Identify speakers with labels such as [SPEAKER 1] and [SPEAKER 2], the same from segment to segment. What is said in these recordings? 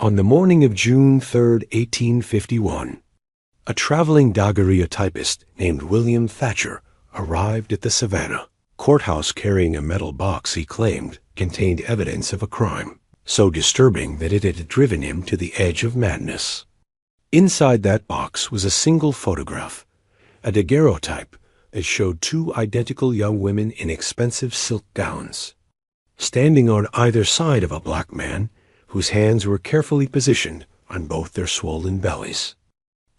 [SPEAKER 1] On the morning of June 3, 1851, a traveling daguerreotypist named William Thatcher arrived at the Savannah courthouse carrying a metal box he claimed contained evidence of a crime, so disturbing that it had driven him to the edge of madness. Inside that box was a single photograph, a daguerreotype that showed two identical young women in expensive silk gowns, standing on either side of a black man whose hands were carefully positioned on both their swollen bellies.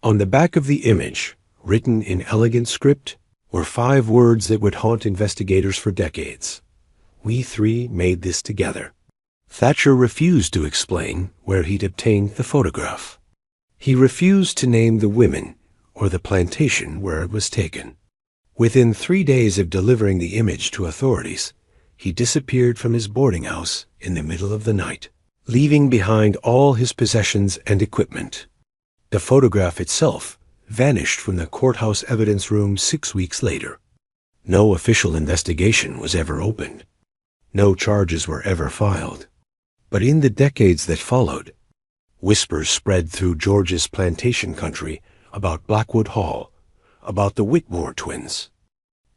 [SPEAKER 1] On the back of the image, written in elegant script, were 5 words that would haunt investigators for decades. "We 3 made this together." Thatcher refused to explain where he'd obtained the photograph. He refused to name the women or the plantation where it was taken. Within 3 days of delivering the image to authorities, he disappeared from his boarding house in the middle of the night, leaving behind all his possessions and equipment. The photograph itself vanished from the courthouse evidence room 6 weeks later. No official investigation was ever opened. No charges were ever filed. But in the decades that followed, whispers spread through Georgia's plantation country about Blackwood Hall, about the Whitmore twins,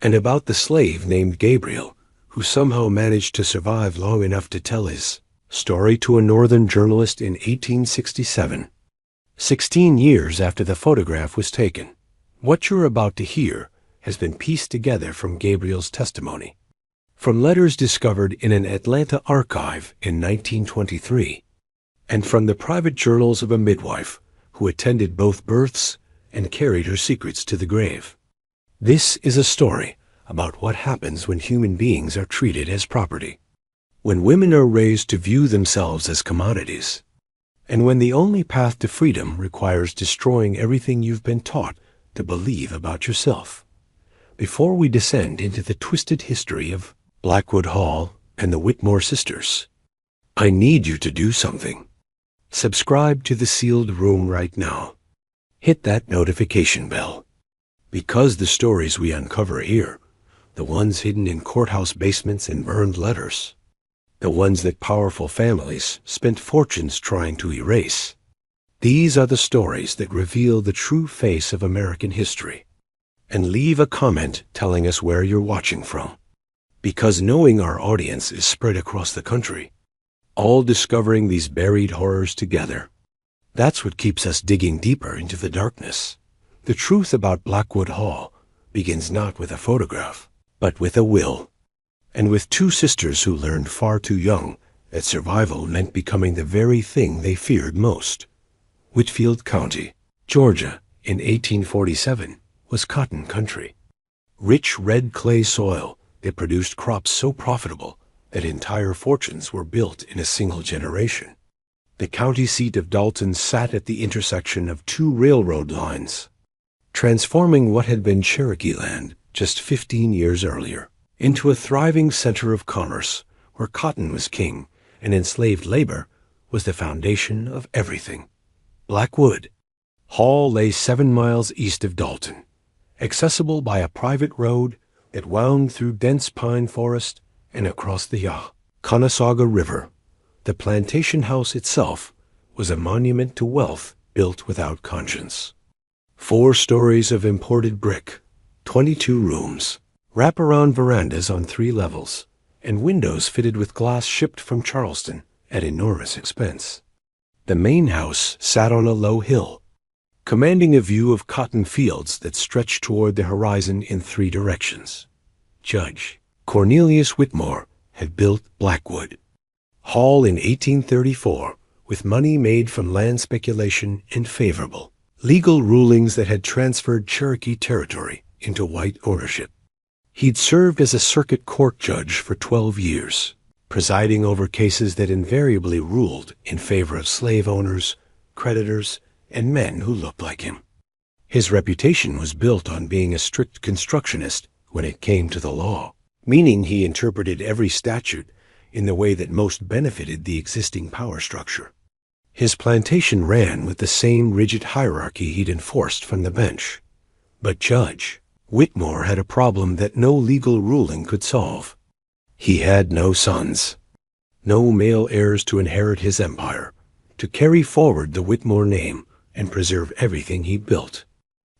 [SPEAKER 1] and about the slave named Gabriel, who somehow managed to survive long enough to tell his story to a northern journalist in 1867. 16 years after the photograph was taken, what you're about to hear has been pieced together from Gabriel's testimony, from letters discovered in an Atlanta archive in 1923, and from the private journals of a midwife who attended both births and carried her secrets to the grave. This is a story about what happens when human beings are treated as property, when women are raised to view themselves as commodities, and when the only path to freedom requires destroying everything you've been taught to believe about yourself. Before we descend into the twisted history of Blackwood Hall and the Whitmore sisters, I need you to do something. Subscribe to the Sealed Room right now. Hit that notification bell. Because the stories we uncover here, the ones hidden in courthouse basements and burned letters, the ones that powerful families spent fortunes trying to erase, these are the stories that reveal the true face of American history. And leave a comment telling us where you're watching from. Because knowing our audience is spread across the country, all discovering these buried horrors together, that's what keeps us digging deeper into the darkness. The truth about Blackwood Hall begins not with a photograph, but with a will, and with 2 sisters who learned far too young that survival meant becoming the very thing they feared most. Whitfield County, Georgia, in 1847, was cotton country. Rich red clay soil that produced crops so profitable that entire fortunes were built in a single generation. The county seat of Dalton sat at the intersection of 2 railroad lines, transforming what had been Cherokee land just 15 years earlier into a thriving center of commerce where cotton was king and enslaved labor was the foundation of everything. Blackwood Hall lay 7 miles east of Dalton, accessible by a private road that wound through dense pine forest and across the Conasauga River. The plantation house itself was a monument to wealth built without conscience. 4 stories of imported brick, 22 rooms, wraparound verandas on 3 levels, and windows fitted with glass shipped from Charleston at enormous expense. The main house sat on a low hill, commanding a view of cotton fields that stretched toward the horizon in 3 directions. Judge Cornelius Whitmore had built Blackwood Hall in 1834 with money made from land speculation and favorable legal rulings that had transferred Cherokee territory into white ownership. He'd served as a circuit court judge for 12 years, presiding over cases that invariably ruled in favor of slave owners, creditors, and men who looked like him. His reputation was built on being a strict constructionist when it came to the law, meaning he interpreted every statute in the way that most benefited the existing power structure. His plantation ran with the same rigid hierarchy he'd enforced from the bench. But Judge Whitmore had a problem that no legal ruling could solve. He had no sons, no male heirs to inherit his empire, to carry forward the Whitmore name and preserve everything he built.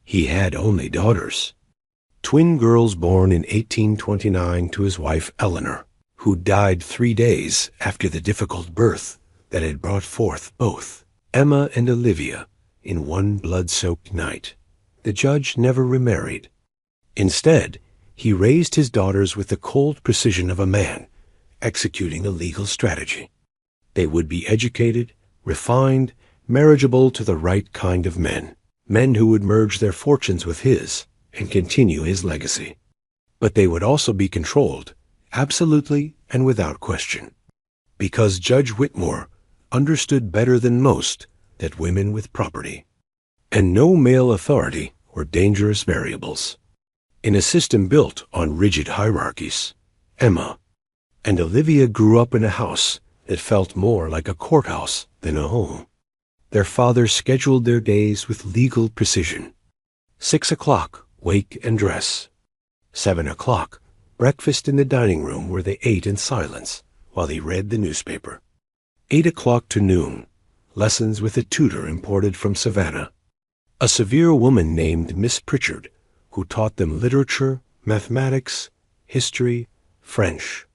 [SPEAKER 1] He had only daughters, twin girls born in 1829 to his wife Eleanor, who died 3 days after the difficult birth that had brought forth both Emma and Olivia in one blood-soaked night. The judge never remarried. Instead, he raised his daughters with the cold precision of a man executing a legal strategy. They would be educated, refined, marriageable to the right kind of men who would merge their fortunes with his and continue his legacy. But they would also be controlled, absolutely and without question, because Judge Whitmore understood better than most that women with property and no male authority were dangerous variables. In a system built on rigid hierarchies, Emma and Olivia grew up in a house that felt more like a courthouse than a home. Their father scheduled their days with legal precision. 6 o'clock, wake and dress. 7 o'clock, breakfast in the dining room where they ate in silence while he read the newspaper. 8 o'clock to noon, lessons with a tutor imported from Savannah, a severe woman named Miss Pritchard, who taught them literature, mathematics, history, French,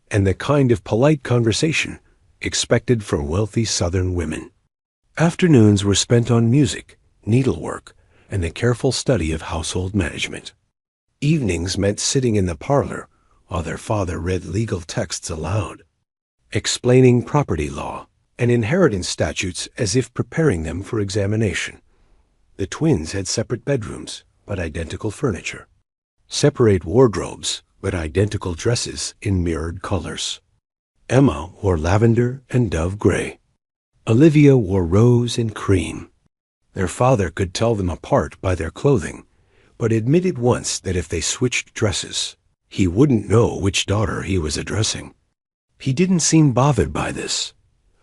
[SPEAKER 1] and the kind of polite conversation expected from wealthy Southern women. Afternoons were spent on music, needlework, and the careful study of household management. Evenings meant sitting in the parlor while their father read legal texts aloud, explaining property law and inheritance statutes as if preparing them for examination. The twins had separate bedrooms, but identical furniture, separate wardrobes, but identical dresses in mirrored colors. Emma wore lavender and dove gray. Olivia wore rose and cream. Their father could tell them apart by their clothing, but admitted once that if they switched dresses, he wouldn't know which daughter he was addressing. He didn't seem bothered by this.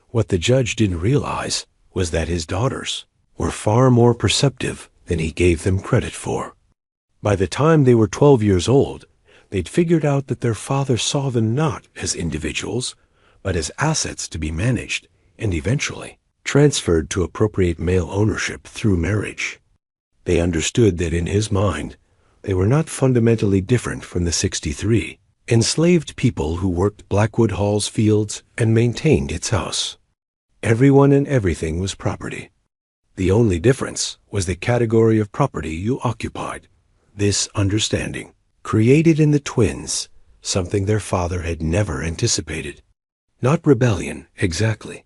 [SPEAKER 1] What the judge didn't realize was that his daughters were far more perceptive than he gave them credit for. By the time they were 12 years old, they'd figured out that their father saw them not as individuals, but as assets to be managed and eventually transferred to appropriate male ownership through marriage. They understood that in his mind, they were not fundamentally different from the 63 enslaved people who worked Blackwood Hall's fields and maintained its house. Everyone and everything was property. The only difference was the category of property you occupied. This understanding created in the twins something their father had never anticipated. Not rebellion, exactly,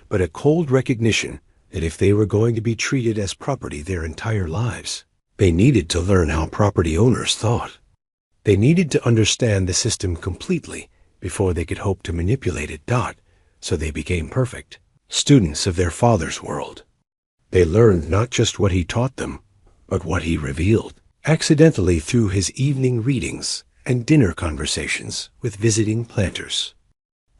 [SPEAKER 1] but a cold recognition that if they were going to be treated as property their entire lives, they needed to learn how property owners thought. They needed to understand the system completely before they could hope to manipulate it. So they became perfect students of their father's world. They learned not just what he taught them, but what he revealed, accidentally through his evening readings and dinner conversations with visiting planters.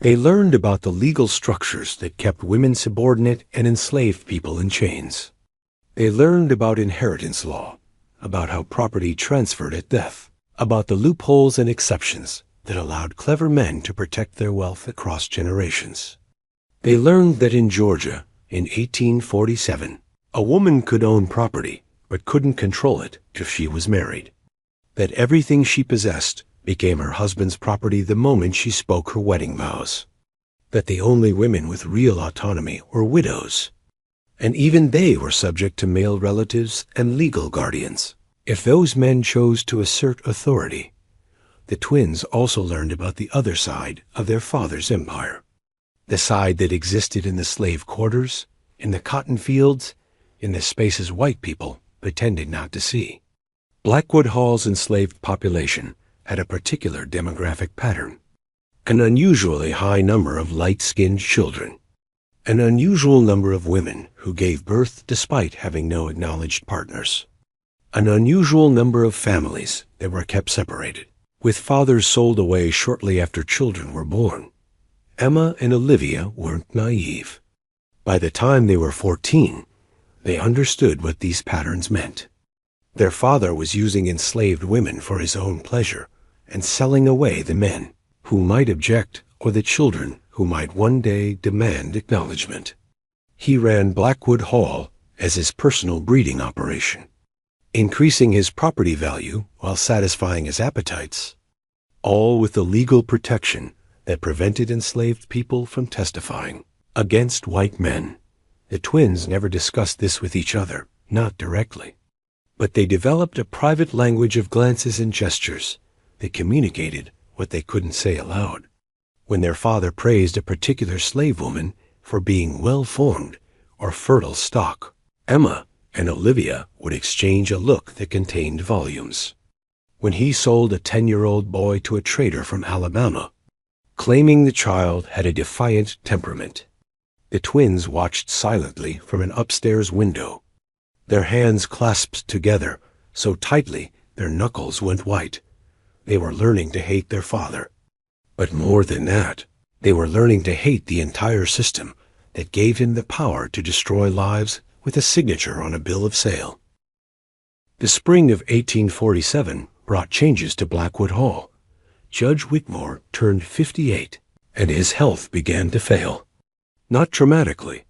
[SPEAKER 1] They learned about the legal structures that kept women subordinate and enslaved people in chains. They learned about inheritance law, about how property transferred at death, about the loopholes and exceptions that allowed clever men to protect their wealth across generations. They learned that in Georgia, in 1847, a woman could own property but couldn't control it if she was married, that everything she possessed became her husband's property the moment she spoke her wedding vows, that the only women with real autonomy were widows, and even they were subject to male relatives and legal guardians if those men chose to assert authority. The twins also learned about the other side of their father's empire, the side that existed in the slave quarters, in the cotton fields, in the spaces white people pretended not to see. Blackwood Hall's enslaved population had a particular demographic pattern, an unusually high number of light-skinned children, an unusual number of women who gave birth despite having no acknowledged partners, an unusual number of families that were kept separated, with fathers sold away shortly after children were born. Emma and Olivia weren't naive. By the time they were 14, they understood what these patterns meant. Their father was using enslaved women for his own pleasure and selling away the men who might object or the children who might one day demand acknowledgement. He ran Blackwood Hall as his personal breeding operation, increasing his property value while satisfying his appetites, all with the legal protection that prevented enslaved people from testifying against white men. The twins never discussed this with each other, not directly, but they developed a private language of glances and gestures that communicated what they couldn't say aloud. When their father praised a particular slave woman for being well-formed or fertile stock, Emma and Olivia would exchange a look that contained volumes. When he sold a 10-year-old boy to a trader from Alabama, claiming the child had a defiant temperament, the twins watched silently from an upstairs window, their hands clasped together so tightly their knuckles went white. They were learning to hate their father. But more than that, they were learning to hate the entire system that gave him the power to destroy lives with a signature on a bill of sale. The spring of 1847 brought changes to Blackwood Hall. Judge Whitmore turned 58, and his health began to fail. Not dramatically,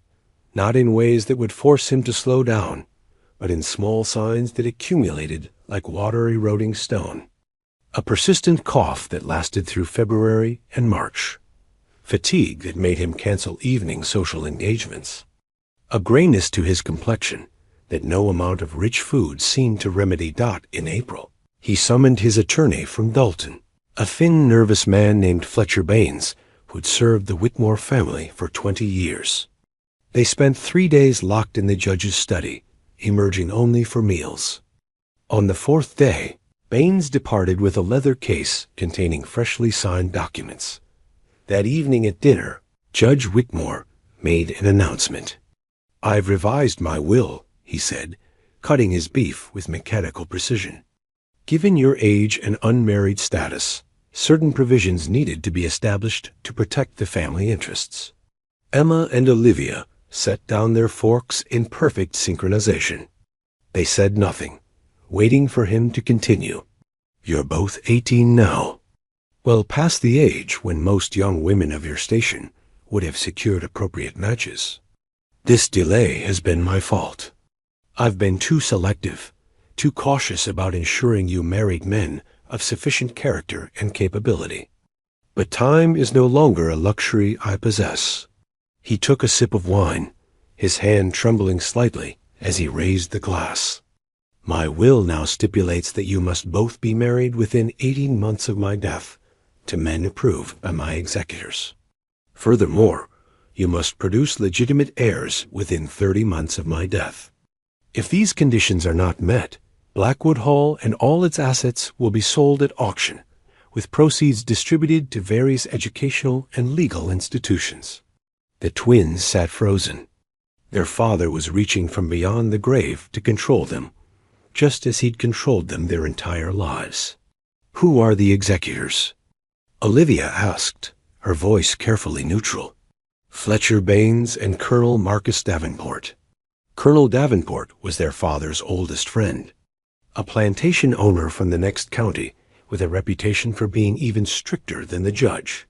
[SPEAKER 1] not in ways that would force him to slow down, but in small signs that accumulated like water-eroding stone. A persistent cough that lasted through February and March. Fatigue that made him cancel evening social engagements. A grayness to his complexion that no amount of rich food seemed to remedy. In April, he summoned his attorney from Dalton, a thin, nervous man named Fletcher Baines, who'd served the Whitmore family for 20 years. They spent 3 days locked in the judge's study, emerging only for meals. On the 4th day, Baines departed with a leather case containing freshly signed documents. That evening at dinner, Judge Whitmore made an announcement. "I've revised my will," he said, cutting his beef with mechanical precision. "Given your age and unmarried status, certain provisions needed to be established to protect the family interests." Emma and Olivia set down their forks in perfect synchronization. They said nothing, waiting for him to continue. "You're both 18 now. Well past the age when most young women of your station would have secured appropriate matches. This delay has been my fault. I've been too selective, too cautious about ensuring you married men of sufficient character and capability. But time is no longer a luxury I possess." He took a sip of wine, his hand trembling slightly as he raised the glass. "My will now stipulates that you must both be married within 18 months of my death, to men approved by my executors. Furthermore, you must produce legitimate heirs within 30 months of my death. If these conditions are not met, Blackwood Hall and all its assets will be sold at auction, with proceeds distributed to various educational and legal institutions." The twins sat frozen. Their father was reaching from beyond the grave to control them, just as he'd controlled them their entire lives. "Who are the executors?" Olivia asked, her voice carefully neutral. "Fletcher Baines and Colonel Marcus Davenport." Colonel Davenport was their father's oldest friend, a plantation owner from the next county with a reputation for being even stricter than the judge.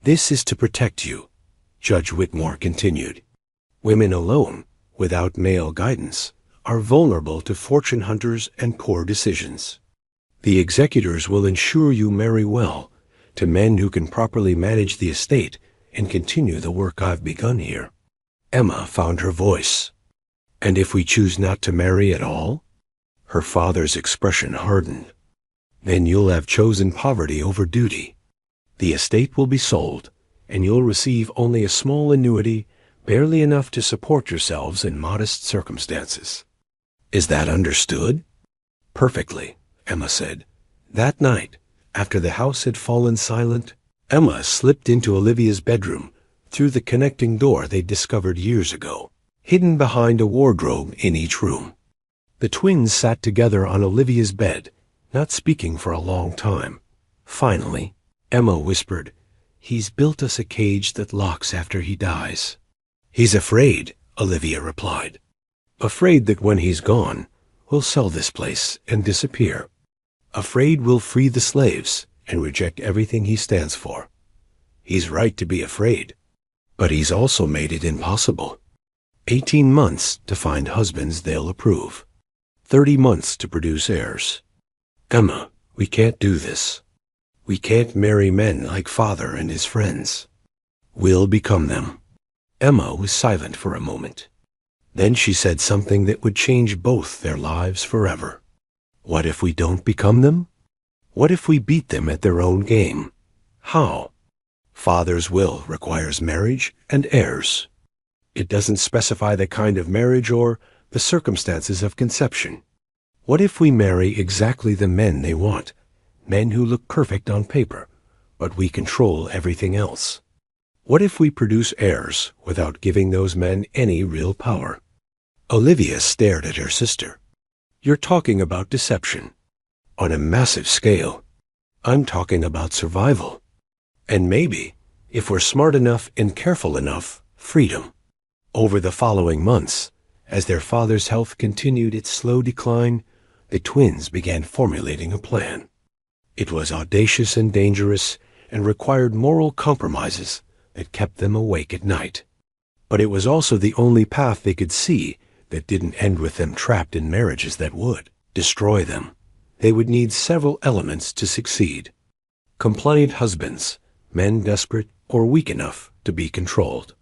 [SPEAKER 1] "This is to protect you," Judge Whitmore continued. "Women alone, without male guidance, are vulnerable to fortune hunters and poor decisions. The executors will ensure you marry well, to men who can properly manage the estate and continue the work I've begun here." Emma found her voice. "And if we choose not to marry at all?" Her father's expression hardened. "Then you'll have chosen poverty over duty. The estate will be sold, and you'll receive only a small annuity, barely enough to support yourselves in modest circumstances. Is that understood?" "Perfectly," Emma said. That night, after the house had fallen silent, Emma slipped into Olivia's bedroom through the connecting door they'd discovered years ago, hidden behind a wardrobe in each room. The twins sat together on Olivia's bed, not speaking for a long time. Finally, Emma whispered, "He's built us a cage that locks after he dies." "He's afraid," Olivia replied. "Afraid that when he's gone, we'll sell this place and disappear. Afraid we'll free the slaves and reject everything he stands for. He's right to be afraid, but he's also made it impossible. 18 months to find husbands they'll approve. 30 months to produce heirs. Emma, we can't do this. We can't marry men like father and his friends. We'll become them. Emma was silent for a moment. Then she said something that would change both their lives forever. What if we don't become them? What if we beat them at their own game? How? Father's will requires marriage and heirs. It doesn't specify the kind of marriage or the circumstances of conception. What if we marry exactly the men they want, men who look perfect on paper, but we control everything else? What if we produce heirs without giving those men any real power? Olivia stared at her sister. You're talking about deception. On a massive scale. I'm talking about survival. And maybe, if we're smart enough and careful enough, freedom. Over the following months, as their father's health continued its slow decline, the twins began formulating a plan. It was audacious and dangerous and required moral compromises that kept them awake at night. But it was also the only path they could see that didn't end with them trapped in marriages that would destroy them. They would need several elements to succeed. Compliant husbands, men desperate or weak enough to be controlled.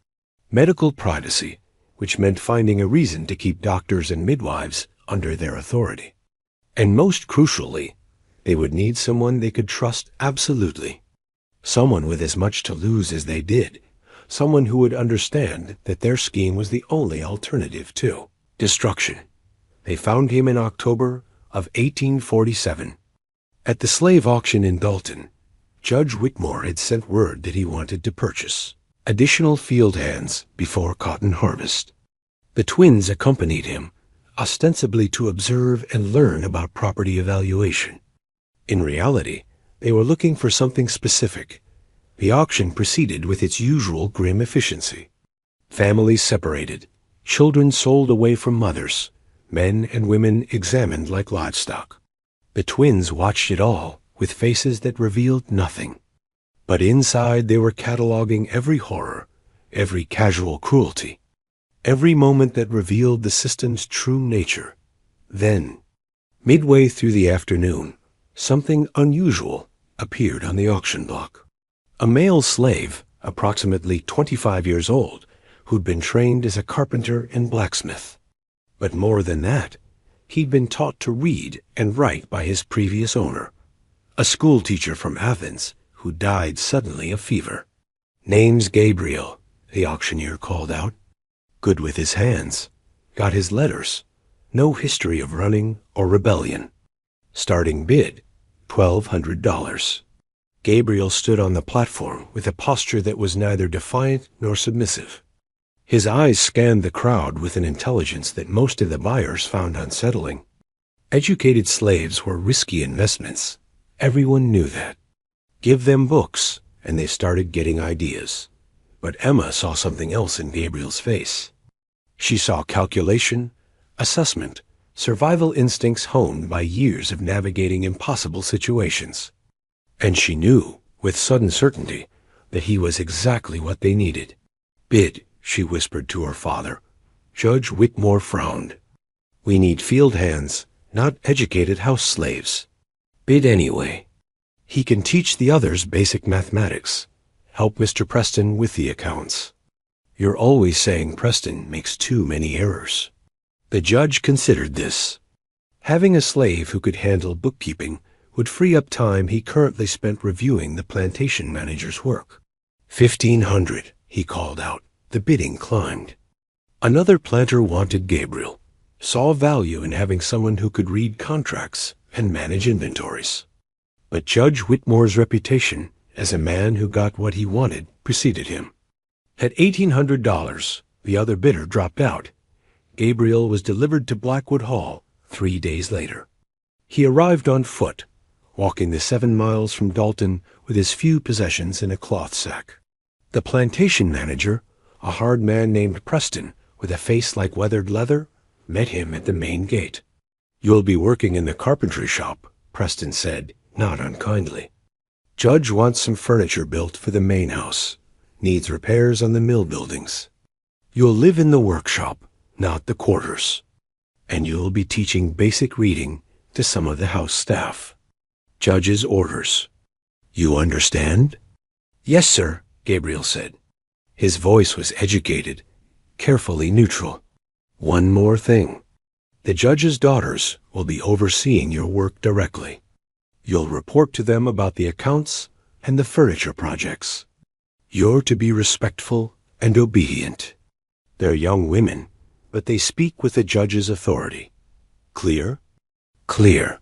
[SPEAKER 1] Medical privacy, which meant finding a reason to keep doctors and midwives under their authority. And most crucially, they would need someone they could trust absolutely. Someone with as much to lose as they did. Someone who would understand that their scheme was the only alternative to destruction. They found him in October of 1847. At the slave auction in Dalton, Judge Whitmore had sent word that he wanted to purchase additional field hands before cotton harvest. The twins accompanied him, ostensibly to observe and learn about property evaluation. In reality, they were looking for something specific. The auction proceeded with its usual grim efficiency. Families separated, children sold away from mothers, men and women examined like livestock. The twins watched it all with faces that revealed nothing. But inside they were cataloging every horror, every casual cruelty, every moment that revealed the system's true nature. Then, midway through the afternoon, something unusual appeared on the auction block. A male slave, approximately 25 years old, who'd been trained as a carpenter and blacksmith. But more than that, he'd been taught to read and write by his previous owner, a schoolteacher from Athens who died suddenly of fever. Name's Gabriel, the auctioneer called out. Good with his hands, got his letters, no history of running or rebellion. Starting bid, $1,200. Gabriel stood on the platform with a posture that was neither defiant nor submissive. His eyes scanned the crowd with an intelligence that most of the buyers found unsettling. Educated slaves were risky investments. Everyone knew that. Give them books, and they started getting ideas. But Emma saw something else in Gabriel's face. She saw calculation, assessment, survival instincts honed by years of navigating impossible situations. And she knew, with sudden certainty, that he was exactly what they needed. Bid, she whispered to her father. Judge Whitmore frowned. We need field hands, not educated house slaves. Bid anyway. He can teach the others basic mathematics. Help Mr. Preston with the accounts. You're always saying Preston makes too many errors. The judge considered this. Having a slave who could handle bookkeeping would free up time he currently spent reviewing the plantation manager's work. 1,500, he called out. The bidding climbed. Another planter wanted Gabriel, saw value in having someone who could read contracts and manage inventories. But Judge Whitmore's reputation as a man who got what he wanted preceded him. At $1,800, the other bidder dropped out. Gabriel was delivered to Blackwood Hall 3 days later. He arrived on foot, walking the 7 miles from Dalton with his few possessions in a cloth sack. The plantation manager, a hard man named Preston with a face like weathered leather, met him at the main gate. You'll be working in the carpentry shop, Preston said, not unkindly. Judge wants some furniture built for the main house. Needs repairs on the mill buildings. You'll live in the workshop, not the quarters. And you'll be teaching basic reading to some of the house staff. Judge's orders. You understand? Yes, sir, Gabriel said. His voice was educated, carefully neutral. One more thing. The judge's daughters will be overseeing your work directly. You'll report to them about the accounts and the furniture projects. You're to be respectful and obedient. They're young women, but they speak with the judge's authority. Clear? Clear.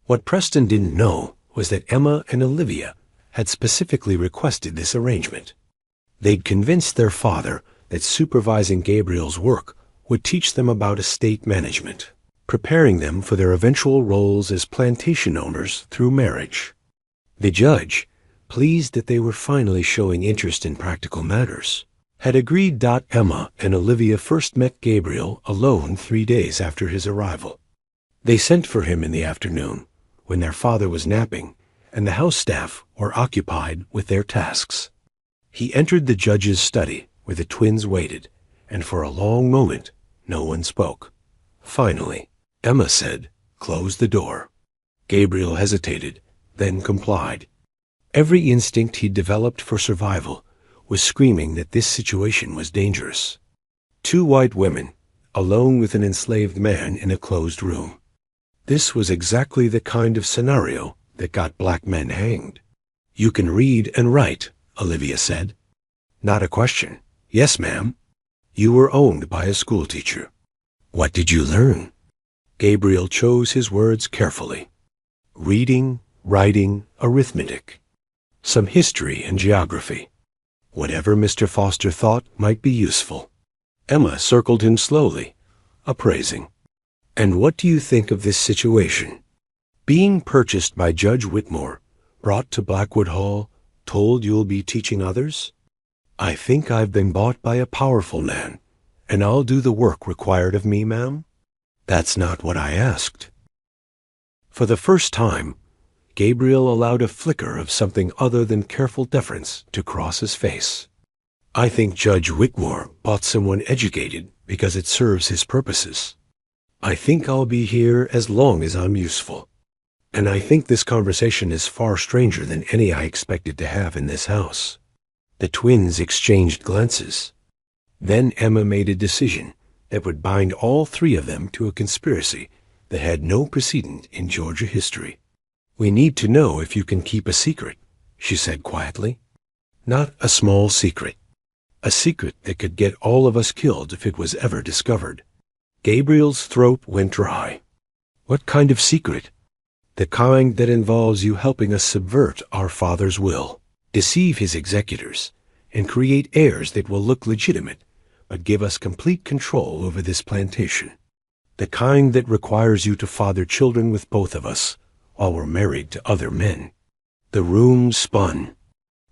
[SPEAKER 1] What Preston didn't know was that Emma and Olivia had specifically requested this arrangement. They'd convinced their father that supervising Gabriel's work would teach them about estate management, preparing them for their eventual roles as plantation owners through marriage. The judge, pleased that they were finally showing interest in practical matters, had agreed. Emma and Olivia first met Gabriel alone 3 days after his arrival. They sent for him in the afternoon, when their father was napping and the house staff were occupied with their tasks. He entered the judge's study where the twins waited, and for a long moment no one spoke. Finally, Emma said, "Close the door." Gabriel hesitated, then complied. Every instinct he'd developed for survival was screaming that this situation was dangerous. 2 white women, alone with an enslaved man in a closed room. This was exactly the kind of scenario that got black men hanged. "You can read and write," Olivia said. "Not a question." "Yes, ma'am." "You were owned by a schoolteacher." "What did you learn?" Gabriel chose his words carefully. "Reading, writing, arithmetic. Some history and geography. Whatever Mr. Foster thought might be useful." Emma circled him slowly, appraising. "And what do you think of this situation? Being purchased by Judge Whitmore, brought to Blackwood Hall, told you'll be teaching others? I think I've been bought by a powerful man, and I'll do the work required of me, ma'am." "That's not what I asked." For the first time, Gabriel allowed a flicker of something other than careful deference to cross his face. "I think Judge Whitmore bought someone educated because it serves his purposes. I think I'll be here as long as I'm useful. And I think this conversation is far stranger than any I expected to have in this house." The twins exchanged glances. Then Emma made a decision that would bind all 3 of them to a conspiracy that had no precedent in Georgia history. "We need to know if you can keep a secret," she said quietly. "Not a small secret. A secret that could get all of us killed if it was ever discovered." Gabriel's throat went dry. "What kind of secret?" "The kind that involves you helping us subvert our father's will, deceive his executors, and create heirs that will look legitimate, but give us complete control over this plantation. The kind that requires you to father children with both of us, while we're married to other men." The room spun.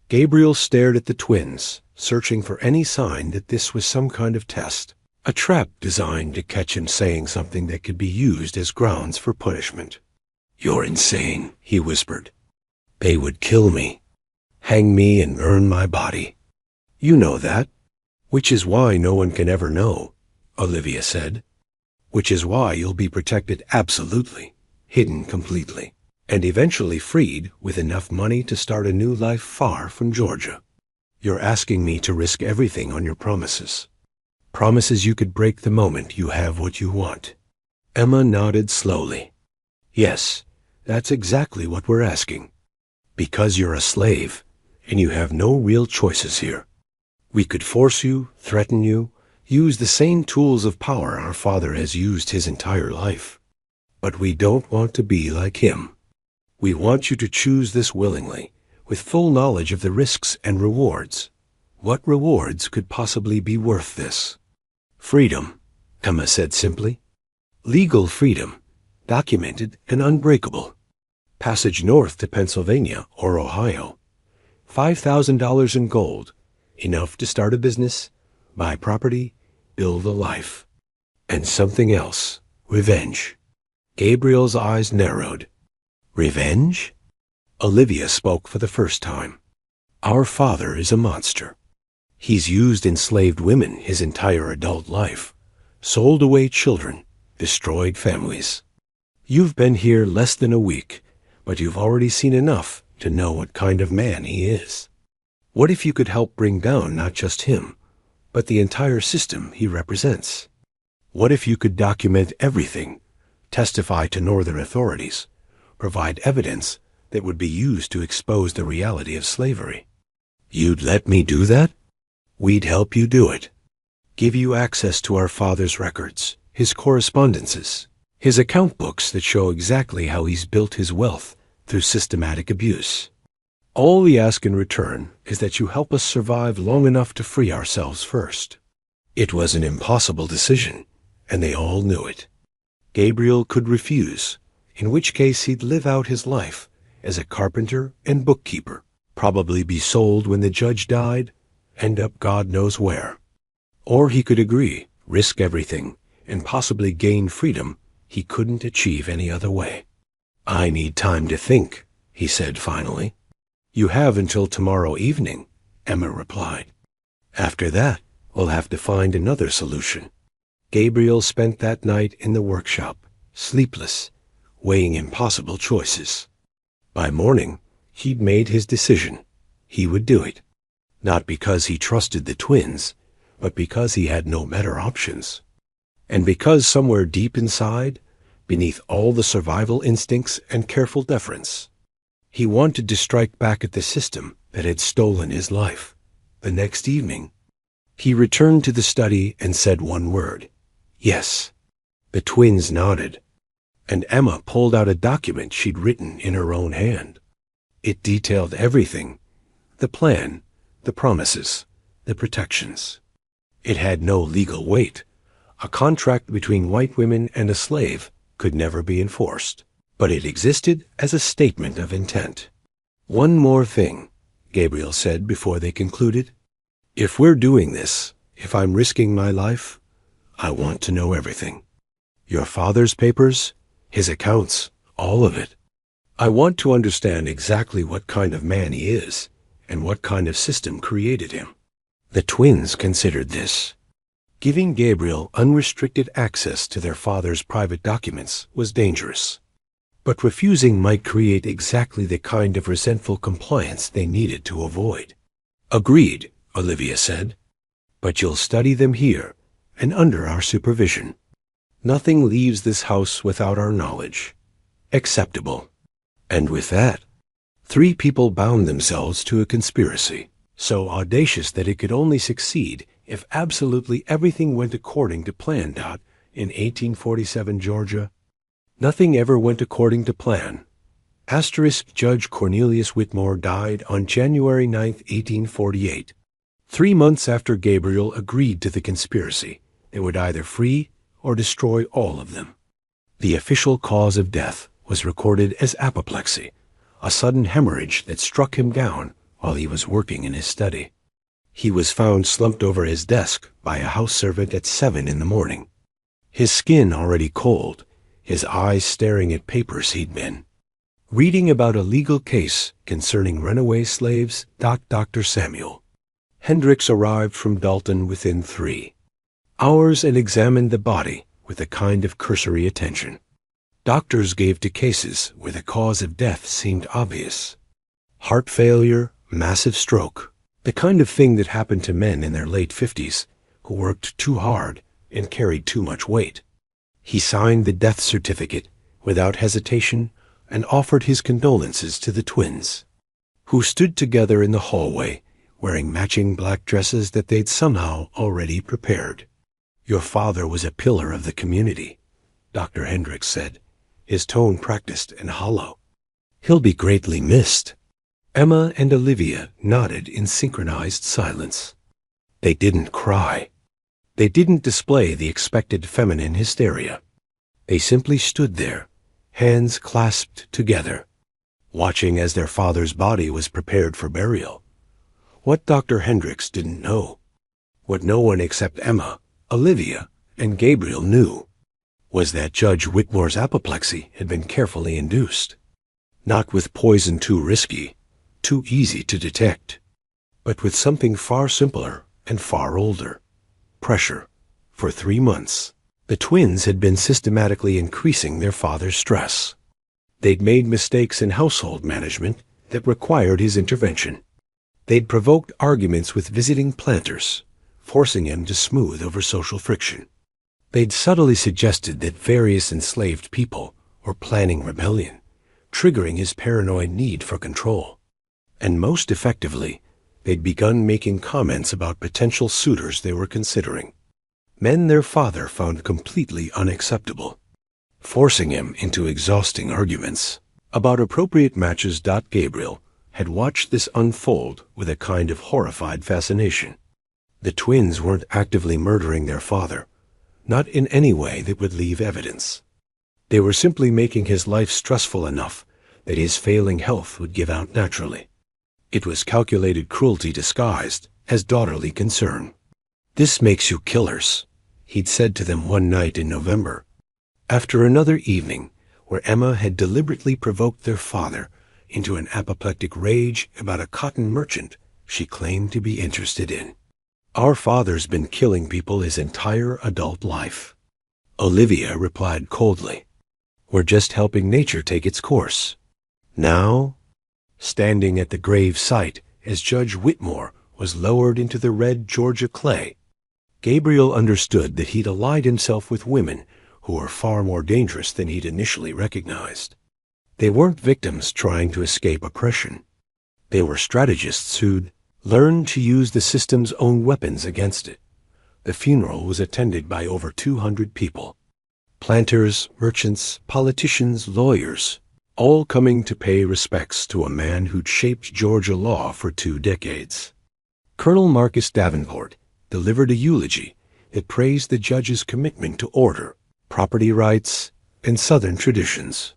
[SPEAKER 1] Gabriel stared at the twins, searching for any sign that this was some kind of test, a trap designed to catch him saying something that could be used as grounds for punishment. "You're insane," he whispered. "They would kill me, hang me and burn my body." "You know that." "Which is why no one can ever know," Olivia said. "Which is why you'll be protected absolutely, hidden completely, and eventually freed with enough money to start a new life far from Georgia. You're asking me to risk everything on your promises. Promises you could break the moment you have what you want." Emma nodded slowly. "Yes, that's exactly what we're asking. Because you're a slave, and you have no real choices here. We could force you, threaten you, use the same tools of power our father has used his entire life. But we don't want to be like him. We want you to choose this willingly, with full knowledge of the risks and rewards. What rewards could possibly be worth this?" "Freedom," Emma said simply. "Legal freedom, documented and unbreakable. Passage north to Pennsylvania or Ohio. $5,000 in gold, enough to start a business, buy property, build a life. And something else, revenge." Gabriel's eyes narrowed. "Revenge?" Olivia spoke for the first time. "Our father is a monster. He's used enslaved women his entire adult life, sold away children, destroyed families. You've been here less than a week, but you've already seen enough to know what kind of man he is. What if you could help bring down not just him, but the entire system he represents? What if you could document everything, testify to northern authorities, provide evidence that would be used to expose the reality of slavery? You'd let me do that? We'd help you do it. Give you access to our father's records, his correspondences, his account books that show exactly how he's built his wealth through systematic abuse. All we ask in return is that you help us survive long enough to free ourselves first. It was an impossible decision, and they all knew it. Gabriel could refuse, in which case he'd live out his life as a carpenter and bookkeeper, probably be sold when the judge died, end up God knows where. Or he could agree, risk everything, and possibly gain freedom he couldn't achieve any other way. I need time to think, he said finally. You have until tomorrow evening, Emma replied. After that, we'll have to find another solution. Gabriel spent that night in the workshop, sleepless, weighing impossible choices. By morning, he'd made his decision. He would do it. Not because he trusted the twins, but because he had no better options. And because somewhere deep inside, beneath all the survival instincts and careful deference, he wanted to strike back at the system that had stolen his life. The next evening, he returned to the study and said one word, yes. The twins nodded, and Emma pulled out a document she'd written in her own hand. It detailed everything, the plan, the promises, the protections. It had no legal weight. A contract between white women and a slave could never be enforced, but it existed as a statement of intent. One more thing, Gabriel said before they concluded. If we're doing this, if I'm risking my life, I want to know everything. Your father's papers, his accounts, all of it. I want to understand exactly what kind of man he is and what kind of system created him. The twins considered this. Giving Gabriel unrestricted access to their father's private documents was dangerous, but refusing might create exactly the kind of resentful compliance they needed to avoid. Agreed, Olivia said, but you'll study them here and under our supervision. Nothing leaves this house without our knowledge. Acceptable. And with that, 3 people bound themselves to a conspiracy, so audacious that it could only succeed if absolutely everything went according to plan. In 1847 Georgia, nothing ever went according to plan. Judge Cornelius Whitmore died on January 9, 1848. 3 months after Gabriel agreed to the conspiracy, they would either free or destroy all of them. The official cause of death was recorded as apoplexy, a sudden hemorrhage that struck him down while he was working in his study. He was found slumped over his desk by a house servant at 7 in the morning. His skin already cold, his eyes staring at papers he'd been reading about a legal case concerning runaway slaves. Dr. Samuel Hendricks arrived from Dalton within 3 hours and examined the body with a kind of cursory attention. Doctors gave to cases where the cause of death seemed obvious. Heart failure, massive stroke, the kind of thing that happened to men in their late 50s who worked too hard and carried too much weight. He signed the death certificate without hesitation and offered his condolences to the twins, who stood together in the hallway wearing matching black dresses that they'd somehow already prepared. Your father was a pillar of the community, Dr. Hendricks said, his tone practiced and hollow. He'll be greatly missed. Emma and Olivia nodded in synchronized silence. They didn't cry. They didn't display the expected feminine hysteria. They simply stood there, hands clasped together, watching as their father's body was prepared for burial. What Dr. Hendricks didn't know, what no one except Emma, Olivia, and Gabriel knew, was that Judge Whitmore's apoplexy had been carefully induced, not with poison too risky, too easy to detect, but with something far simpler and far older. Pressure. For 3 months, the twins had been systematically increasing their father's stress. They'd made mistakes in household management that required his intervention. They'd provoked arguments with visiting planters, forcing him to smooth over social friction. They'd subtly suggested that various enslaved people were planning rebellion, triggering his paranoid need for control. And most effectively, they'd begun making comments about potential suitors they were considering, men their father found completely unacceptable, forcing him into exhausting arguments about appropriate matches. Gabriel had watched this unfold with a kind of horrified fascination. The twins weren't actively murdering their father, not in any way that would leave evidence. They were simply making his life stressful enough that his failing health would give out naturally. It was calculated cruelty disguised as daughterly concern. "This makes you killers," he'd said to them one night in November, after another evening where Emma had deliberately provoked their father into an apoplectic rage about a cotton merchant she claimed to be interested in. "Our father's been killing people his entire adult life." Olivia replied coldly, "We're just helping nature take its course." Now, standing at the grave site as Judge Whitmore was lowered into the red Georgia clay, Gabriel understood that he'd allied himself with women who were far more dangerous than he'd initially recognized. They weren't victims trying to escape oppression. They were strategists who'd learned to use the system's own weapons against it. The funeral was attended by over 200 people. Planters, merchants, politicians, lawyers, all coming to pay respects to a man who'd shaped Georgia law for 2 decades. Colonel Marcus Davenport delivered a eulogy that praised the judge's commitment to order, property rights, and Southern traditions.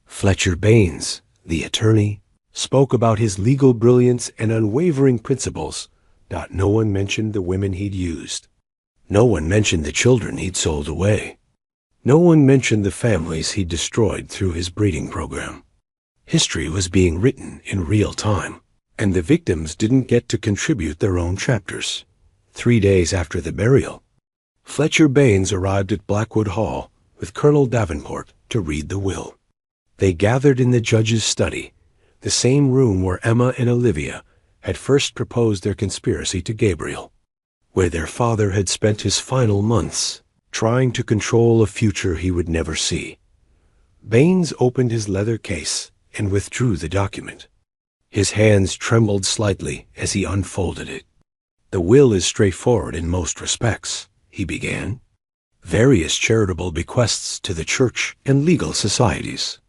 [SPEAKER 1] Fletcher Baines, the attorney, spoke about his legal brilliance and unwavering principles. No one mentioned the women he'd used. No one mentioned the children he'd sold away. No one mentioned the families he'd destroyed through his breeding program. History was being written in real time, and the victims didn't get to contribute their own chapters. 3 days after the burial, Fletcher Baines arrived at Blackwood Hall with Colonel Davenport to read the will. They gathered in the judge's study, the same room where Emma and Olivia had first proposed their conspiracy to Gabriel, where their father had spent his final months trying to control a future he would never see. Baines opened his leather case and withdrew the document. His hands trembled slightly as he unfolded it. "The will is straightforward in most respects," he began. "Various charitable bequests to the church and legal societies.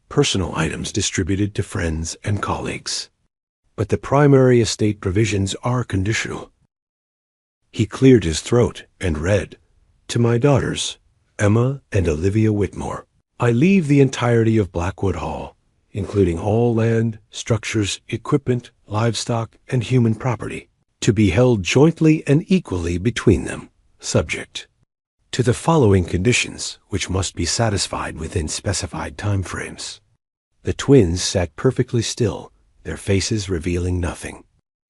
[SPEAKER 1] Personal items distributed to friends and colleagues. But the primary estate provisions are conditional." He cleared his throat and read, "To my daughters, Emma and Olivia Whitmore, I leave the entirety of Blackwood Hall, including all land, structures, equipment, livestock, and human property, to be held jointly and equally between them, subject to the following conditions, which must be satisfied within specified time frames." The twins sat perfectly still, their faces revealing nothing.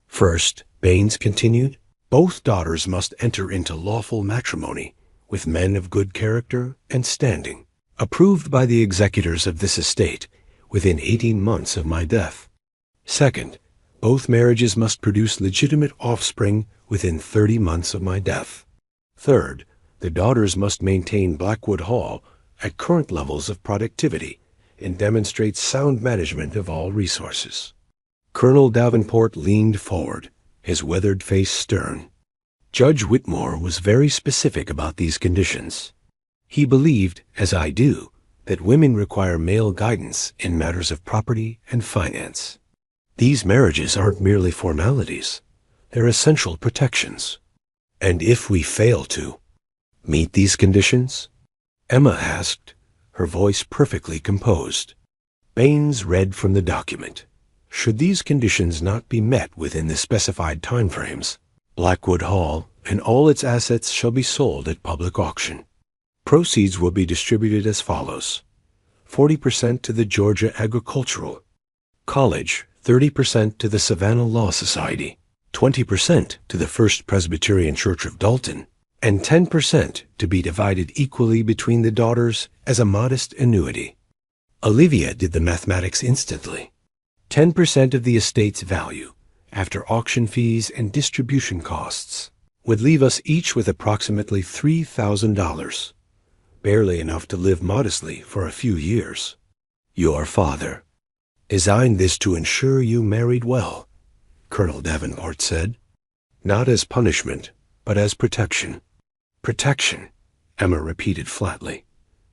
[SPEAKER 1] "First," Baines continued, "both daughters must enter into lawful matrimony with men of good character and standing, approved by the executors of this estate within 18 months of my death. Second, both marriages must produce legitimate offspring within 30 months of my death. Third, the daughters must maintain Blackwood Hall at current levels of productivity and demonstrate sound management of all resources." Colonel Davenport leaned forward, his weathered face stern. Judge Whitmore was very specific about these conditions. He believed, as I do, that women require male guidance in matters of property and finance. These marriages aren't merely formalities. They're essential protections. "And if we fail to meet these conditions?" Emma asked, her voice perfectly composed. Baines read from the document. "Should these conditions not be met within the specified time frames, Blackwood Hall and all its assets shall be sold at public auction. Proceeds will be distributed as follows: 40% to the Georgia Agricultural College, 30% to the Savannah Law Society, 20% to the First Presbyterian Church of Dalton, and 10% to be divided equally between the daughters as a modest annuity. Olivia did the mathematics instantly. 10% of the estate's value, after auction fees and distribution costs, would leave us each with approximately $3,000, barely enough to live modestly for a few years. Your father designed this to ensure you married well, Colonel Davenport said. Not as punishment, but as protection. Protection, Emma repeated flatly.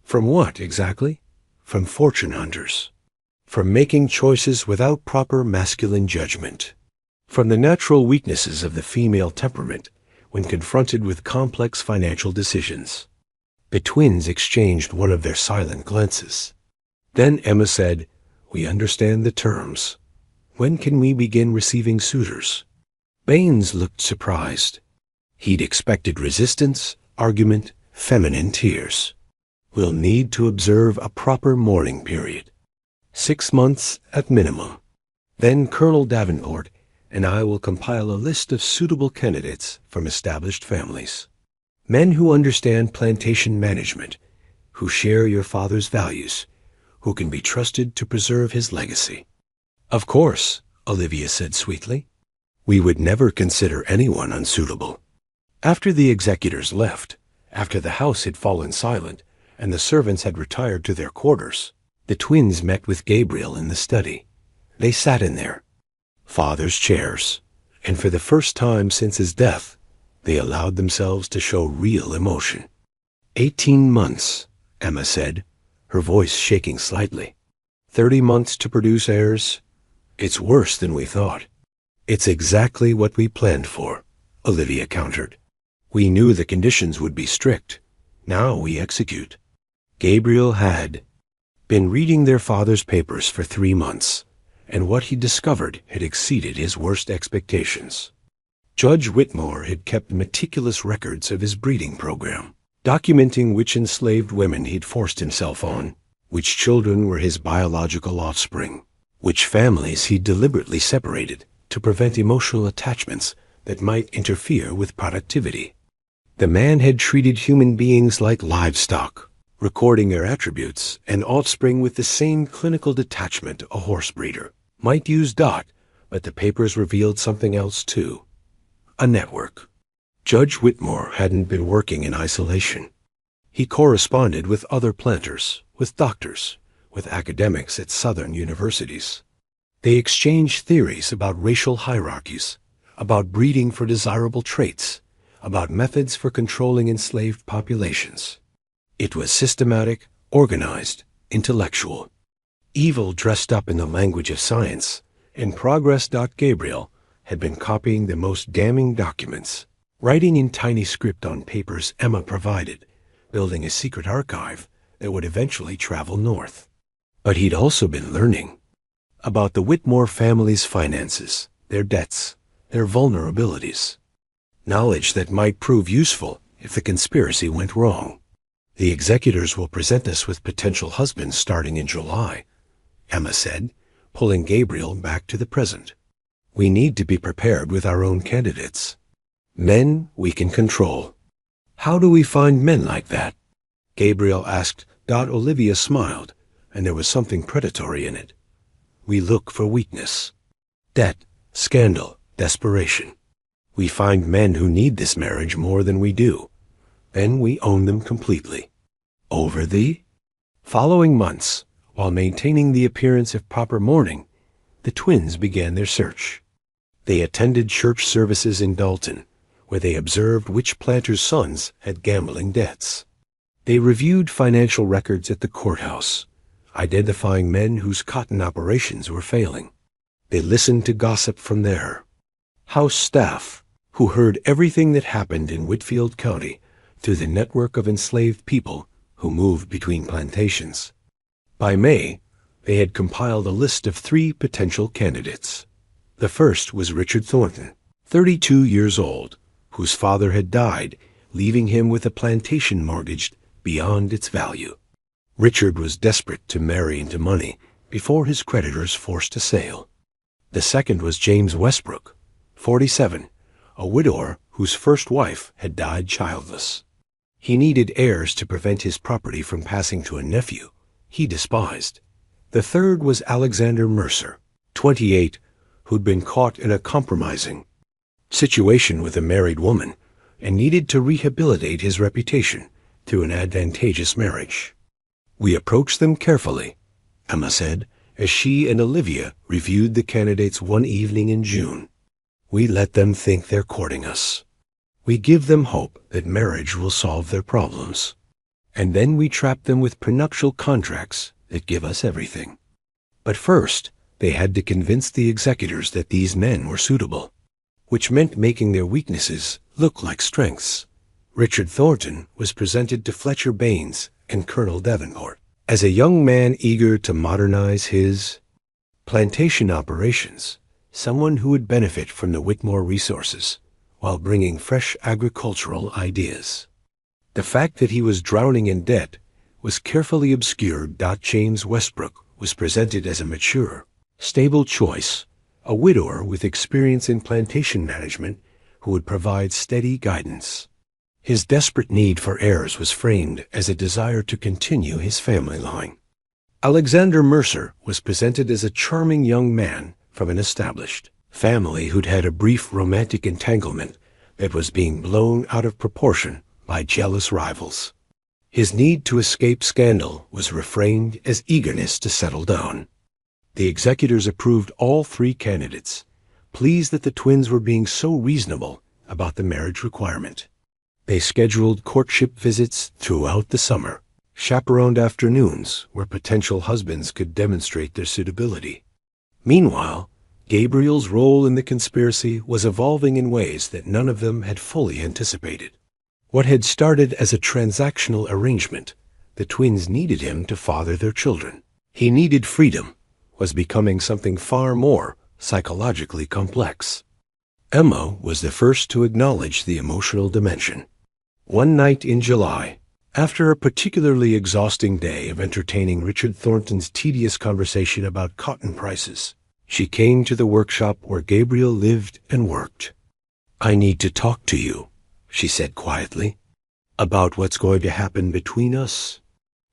[SPEAKER 1] From what, exactly? From fortune hunters. From making choices without proper masculine judgment. From the natural weaknesses of the female temperament when confronted with complex financial decisions. The twins exchanged one of their silent glances. Then Emma said, "We understand the terms. When can we begin receiving suitors?" Baines looked surprised. He'd expected resistance, argument, feminine tears. "We'll need to observe a proper mourning period. 6 months at minimum. Then Colonel Davenport and I will compile a list of suitable candidates from established families. Men who understand plantation management, who share your father's values, who can be trusted to preserve his legacy." "Of course," Olivia said sweetly. "We would never consider anyone unsuitable." After the executors left, after the house had fallen silent and the servants had retired to their quarters, the twins met with Gabriel in the study. They sat in there, father's chairs, and for the first time since his death, they allowed themselves to show real emotion. 18 months, Emma said, her voice shaking slightly. 30 months to produce heirs? It's worse than we thought. It's exactly what we planned for, Olivia countered. We knew the conditions would be strict. Now we execute. Gabriel had been reading their father's papers for 3 months, and what he discovered had exceeded his worst expectations. Judge Whitmore had kept meticulous records of his breeding program, documenting which enslaved women he'd forced himself on, which children were his biological offspring, which families he deliberately separated to prevent emotional attachments that might interfere with productivity. The man had treated human beings like livestock, recording their attributes and offspring with the same clinical detachment a horse breeder might use. But the papers revealed something else too. A network. Judge Whitmore hadn't been working in isolation. He corresponded with other planters, with doctors, with academics at Southern universities. They exchanged theories about racial hierarchies, about breeding for desirable traits, about methods for controlling enslaved populations. It was systematic, organized, intellectual. Evil dressed up in the language of science, and Progress. Gabriel had been copying the most damning documents, writing in tiny script on papers Emma provided, building a secret archive that would eventually travel north. But he'd also been learning about the Whitmore family's finances, their debts, their vulnerabilities. Knowledge that might prove useful if the conspiracy went wrong. The executors will present us with potential husbands starting in July, Emma said, pulling Gabriel back to the present. We need to be prepared with our own candidates. Men we can control. How do we find men like that? Gabriel asked. Olivia smiled, and there was something predatory in it. We look for weakness. Debt, scandal, desperation. We find men who need this marriage more than we do. Then we own them completely. Over the following months, while maintaining the appearance of proper mourning, the twins began their search. They attended church services in Dalton, where they observed which planters' sons had gambling debts. They reviewed financial records at the courthouse, identifying men whose cotton operations were failing. They listened to gossip from their house staff, who heard everything that happened in Whitfield County through the network of enslaved people who moved between plantations. By May, they had compiled a list of 3 potential candidates. The first was Richard Thornton, 32 years old, whose father had died, leaving him with a plantation mortgaged beyond its value. Richard was desperate to marry into money before his creditors forced a sale. The second was James Westbrook, 47, a widower whose first wife had died childless. He needed heirs to prevent his property from passing to a nephew he despised. The third was Alexander Mercer, 28, who'd been caught in a compromising situation with a married woman and needed to rehabilitate his reputation through an advantageous marriage. We approached them carefully, Emma said, as she and Olivia reviewed the candidates one evening in June. We let them think they're courting us. We give them hope that marriage will solve their problems. And then we trap them with prenuptial contracts that give us everything. But first, they had to convince the executors that these men were suitable, which meant making their weaknesses look like strengths. Richard Thornton was presented to Fletcher Baines and Colonel Davenport as a young man eager to modernize his plantation operations, someone who would benefit from the Whitmore resources while bringing fresh agricultural ideas. The fact that he was drowning in debt was carefully obscured. James Westbrook was presented as a mature, stable choice, a widower with experience in plantation management who would provide steady guidance. His desperate need for heirs was framed as a desire to continue his family line. Alexander Mercer was presented as a charming young man from an established family who'd had a brief romantic entanglement that was being blown out of proportion by jealous rivals. His need to escape scandal was reframed as eagerness to settle down. The executors approved all three candidates, pleased that the twins were being so reasonable about the marriage requirement. They scheduled courtship visits throughout the summer, chaperoned afternoons where potential husbands could demonstrate their suitability. Meanwhile, Gabriel's role in the conspiracy was evolving in ways that none of them had fully anticipated. What had started as a transactional arrangement, the twins needed him to father their children. He needed freedom, was becoming something far more psychologically complex. Emma was the first to acknowledge the emotional dimension. One night in July, after a particularly exhausting day of entertaining Richard Thornton's tedious conversation about cotton prices, she came to the workshop where Gabriel lived and worked. "I need to talk to you," she said quietly, "about what's going to happen between us."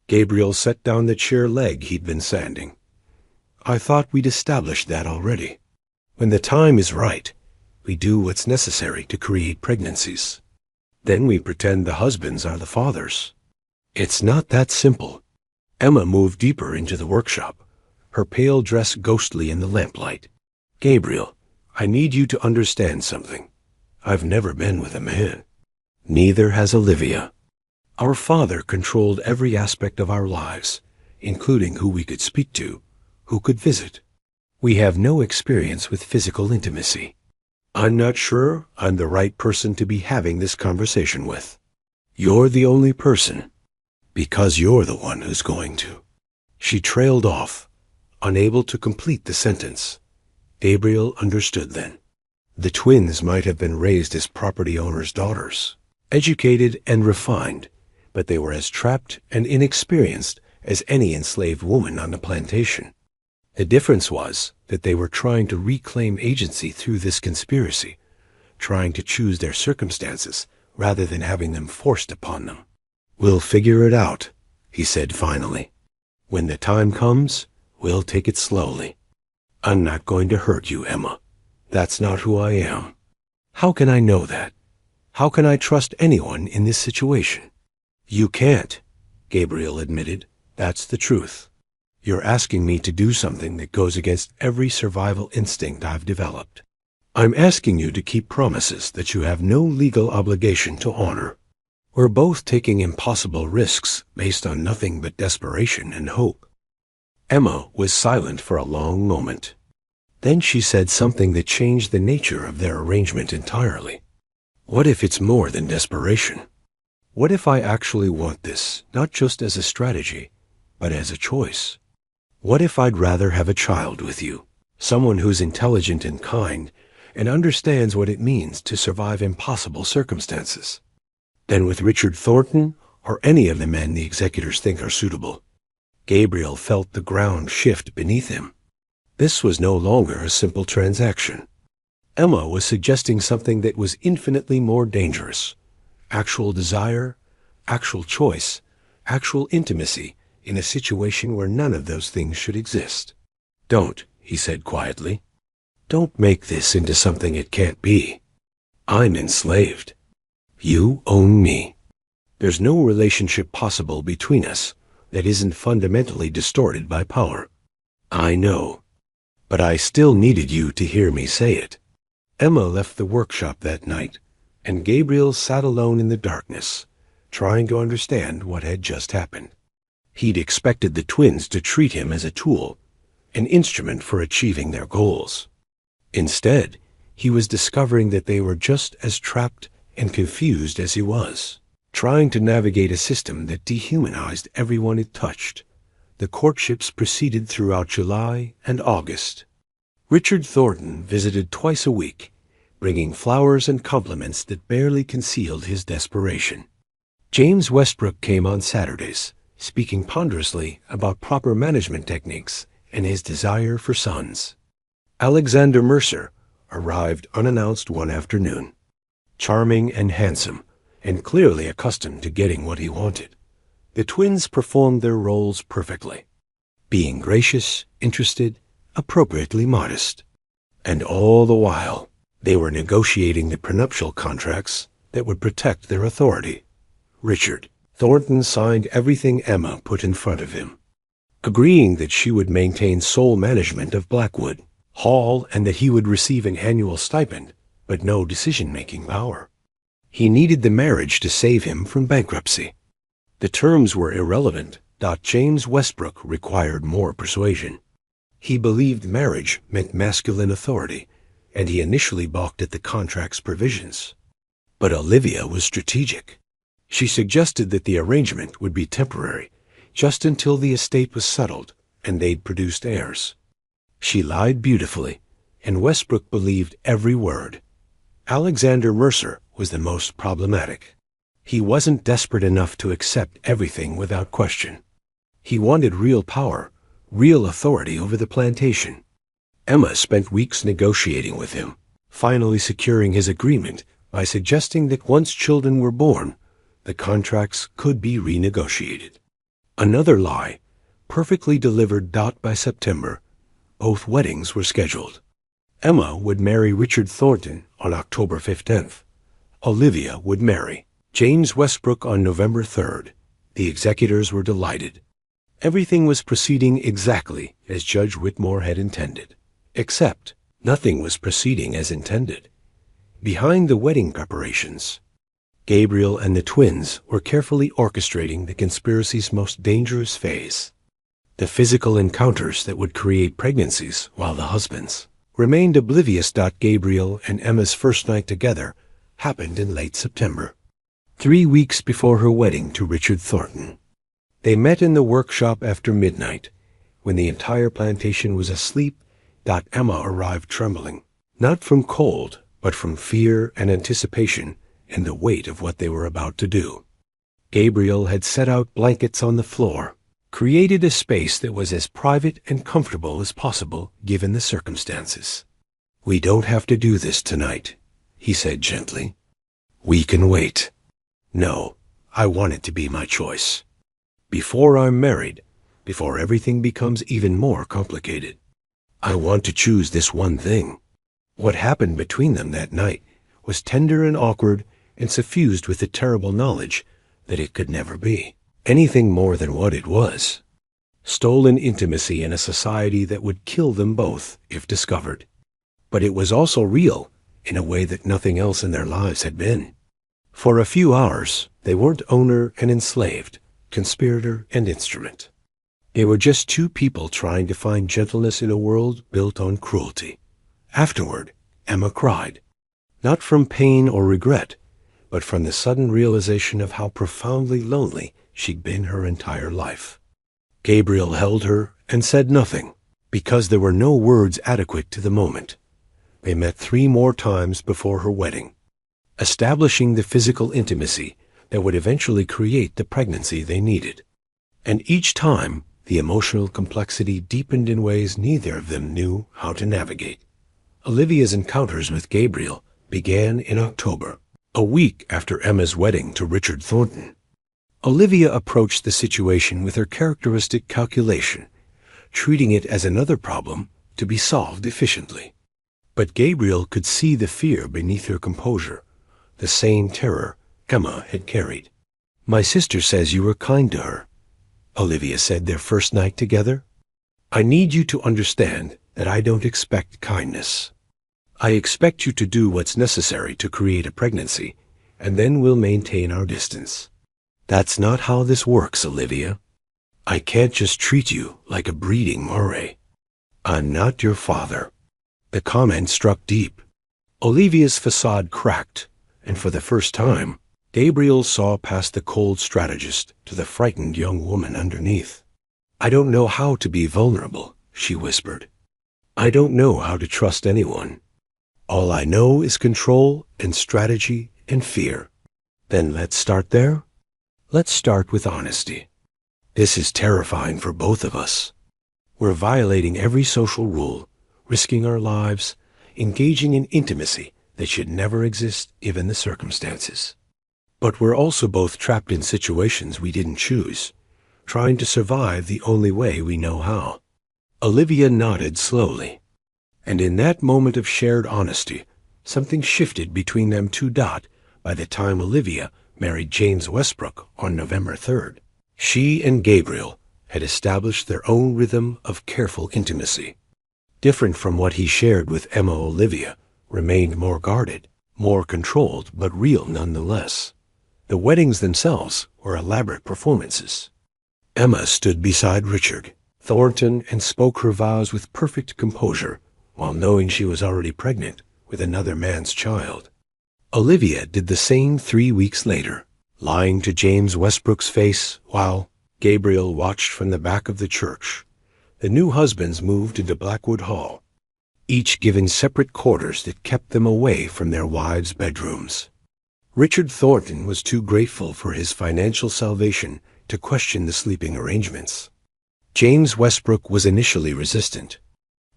[SPEAKER 1] Gabriel set down the chair leg he'd been sanding. "I thought we'd established that already. When the time is right, we do what's necessary to create pregnancies. Then we pretend the husbands are the fathers. It's not that simple." Emma moved deeper into the workshop, her pale dress ghostly in the lamplight. "Gabriel, I need you to understand something. I've never been with a man. Neither has Olivia. Our father controlled every aspect of our lives, including who we could speak to, who could visit. We have no experience with physical intimacy. I'm not sure I'm the right person to be having this conversation with. You're the only person, because you're the one who's going to." She trailed off, unable to complete the sentence. Gabriel understood then. The twins might have been raised as property owners' daughters, educated and refined, but they were as trapped and inexperienced as any enslaved woman on the plantation. The difference was that they were trying to reclaim agency through this conspiracy, trying to choose their circumstances rather than having them forced upon them. "We'll figure it out," he said finally. "When the time comes, we'll take it slowly. I'm not going to hurt you, Emma. That's not who I am." "How can I know that? How can I trust anyone in this situation?" "You can't," Gabriel admitted. "That's the truth. You're asking me to do something that goes against every survival instinct I've developed. I'm asking you to keep promises that you have no legal obligation to honor. We're both taking impossible risks based on nothing but desperation and hope." Emma was silent for a long moment. Then she said something that changed the nature of their arrangement entirely. "What if it's more than desperation? What if I actually want this, not just as a strategy, but as a choice? What if I'd rather have a child with you, someone who's intelligent and kind, and understands what it means to survive impossible circumstances, than with Richard Thornton or any of the men the executors think are suitable?" Gabriel felt the ground shift beneath him. This was no longer a simple transaction. Emma was suggesting something that was infinitely more dangerous. Actual desire, actual choice, actual intimacy in a situation where none of those things should exist. "Don't," he said quietly. "Don't make this into something it can't be. I'm enslaved. You own me. There's no relationship possible between us that isn't fundamentally distorted by power. I know, but I still needed you to hear me say it." Emma left the workshop that night, and Gabriel sat alone in the darkness, trying to understand what had just happened. He'd expected the twins to treat him as a tool, an instrument for achieving their goals. Instead, he was discovering that they were just as trapped and confused as he was, trying to navigate a system that dehumanized everyone it touched. The courtships proceeded throughout July and August. Richard Thornton visited twice a week, bringing flowers and compliments that barely concealed his desperation. James Westbrook came on Saturdays, speaking ponderously about proper management techniques and his desire for sons. Alexander Mercer arrived unannounced one afternoon, charming and handsome, and clearly accustomed to getting what he wanted. The twins performed their roles perfectly, being gracious, interested, appropriately modest. And all the while, they were negotiating the prenuptial contracts that would protect their authority. Richard Thornton signed everything Emma put in front of him, agreeing that she would maintain sole management of Blackwood Hall and that he would receive an annual stipend, but no decision-making power. He needed the marriage to save him from bankruptcy. The terms were irrelevant. James Westbrook required more persuasion. He believed marriage meant masculine authority, and he initially balked at the contract's provisions. But Olivia was strategic. She suggested that the arrangement would be temporary, just until the estate was settled and they'd produced heirs. She lied beautifully, and Westbrook believed every word. Alexander Mercer was the most problematic. He wasn't desperate enough to accept everything without question. He wanted real power, real authority over the plantation. Emma spent weeks negotiating with him, finally securing his agreement by suggesting that once children were born, the contracts could be renegotiated. Another lie, perfectly delivered. By September, both weddings were scheduled. Emma would marry Richard Thornton on October 15th. Olivia would marry James Westbrook on November 3rd. The executors were delighted. Everything was proceeding exactly as Judge Whitmore had intended, except nothing was proceeding as intended. Behind the wedding preparations, Gabriel and the twins were carefully orchestrating the conspiracy's most dangerous phase, the physical encounters that would create pregnancies while the husbands remained oblivious. Gabriel and Emma's first night together happened in late September, 3 weeks before her wedding to Richard Thornton. They met in the workshop after midnight, when the entire plantation was asleep. Emma arrived trembling, not from cold, but from fear and anticipation and the weight of what they were about to do. Gabriel had set out blankets on the floor, created a space that was as private and comfortable as possible given the circumstances. "We don't have to do this tonight," he said gently. "We can wait. No, I want it to be my choice. Before I'm married, before everything becomes even more complicated, I want to choose this one thing." What happened between them that night was tender and awkward and suffused with the terrible knowledge that it could never be anything more than what it was: stolen intimacy in a society that would kill them both if discovered. But it was also real in a way that nothing else in their lives had been. For a few hours, they weren't owner and enslaved, conspirator and instrument. They were just two people trying to find gentleness in a world built on cruelty. Afterward, Emma cried, not from pain or regret, but from the sudden realization of how profoundly lonely she'd been her entire life. Gabriel held her and said nothing, because there were no words adequate to the moment. They met 3 more times before her wedding, establishing the physical intimacy that would eventually create the pregnancy they needed. And each time, the emotional complexity deepened in ways neither of them knew how to navigate. Olivia's encounters with Gabriel began in October, a week after Emma's wedding to Richard Thornton. Olivia approached the situation with her characteristic calculation, treating it as another problem to be solved efficiently. But Gabriel could see the fear beneath her composure, the same terror Emma had carried. "My sister says you were kind to her," Olivia said their first night together. "I need you to understand that I don't expect kindness. I expect you to do what's necessary to create a pregnancy, and then we'll maintain our distance. That's not how this works, Olivia. I can't just treat you like a breeding moray. I'm not your father." The comment struck deep. Olivia's facade cracked, and for the first time, Gabriel saw past the cold strategist to the frightened young woman underneath. "I don't know how to be vulnerable," she whispered. "I don't know how to trust anyone. All I know is control and strategy and fear." "Then let's start there. Let's start with honesty. This is terrifying for both of us. We're violating every social rule, risking our lives, engaging in intimacy that should never exist given the circumstances. But we're also both trapped in situations we didn't choose, trying to survive the only way we know how." Olivia nodded slowly, and in that moment of shared honesty, something shifted between them two. By the time Olivia married James Westbrook on November 3rd, she and Gabriel had established their own rhythm of careful intimacy. Different from what he shared with Emma, Olivia remained more guarded, more controlled, but real nonetheless. The weddings themselves were elaborate performances. Emma stood beside Richard Thornton and spoke her vows with perfect composure, while knowing she was already pregnant with another man's child. Olivia did the same 3 weeks later, lying to James Westbrook's face while Gabriel watched from the back of the church. The new husbands moved into Blackwood Hall, each given separate quarters that kept them away from their wives' bedrooms. Richard Thornton was too grateful for his financial salvation to question the sleeping arrangements. James Westbrook was initially resistant,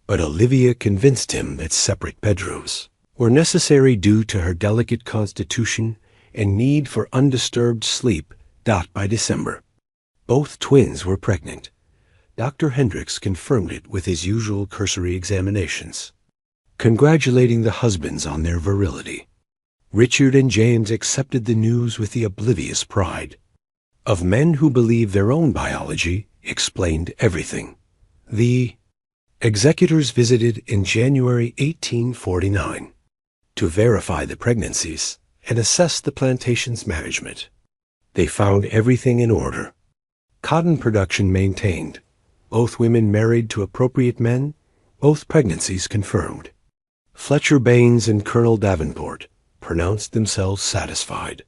[SPEAKER 1] but Olivia convinced him that separate bedrooms were necessary due to her delicate constitution and need for undisturbed sleep. By December, both twins were pregnant. Dr. Hendricks confirmed it with his usual cursory examinations, congratulating the husbands on their virility. Richard and James accepted the news with the oblivious pride of men who believe their own biology explained everything. The executors visited in January 1849 to verify the pregnancies and assess the plantation's management. They found everything in order. Cotton production maintained, both women married to appropriate men, both pregnancies confirmed. Fletcher Baines and Colonel Davenport pronounced themselves satisfied.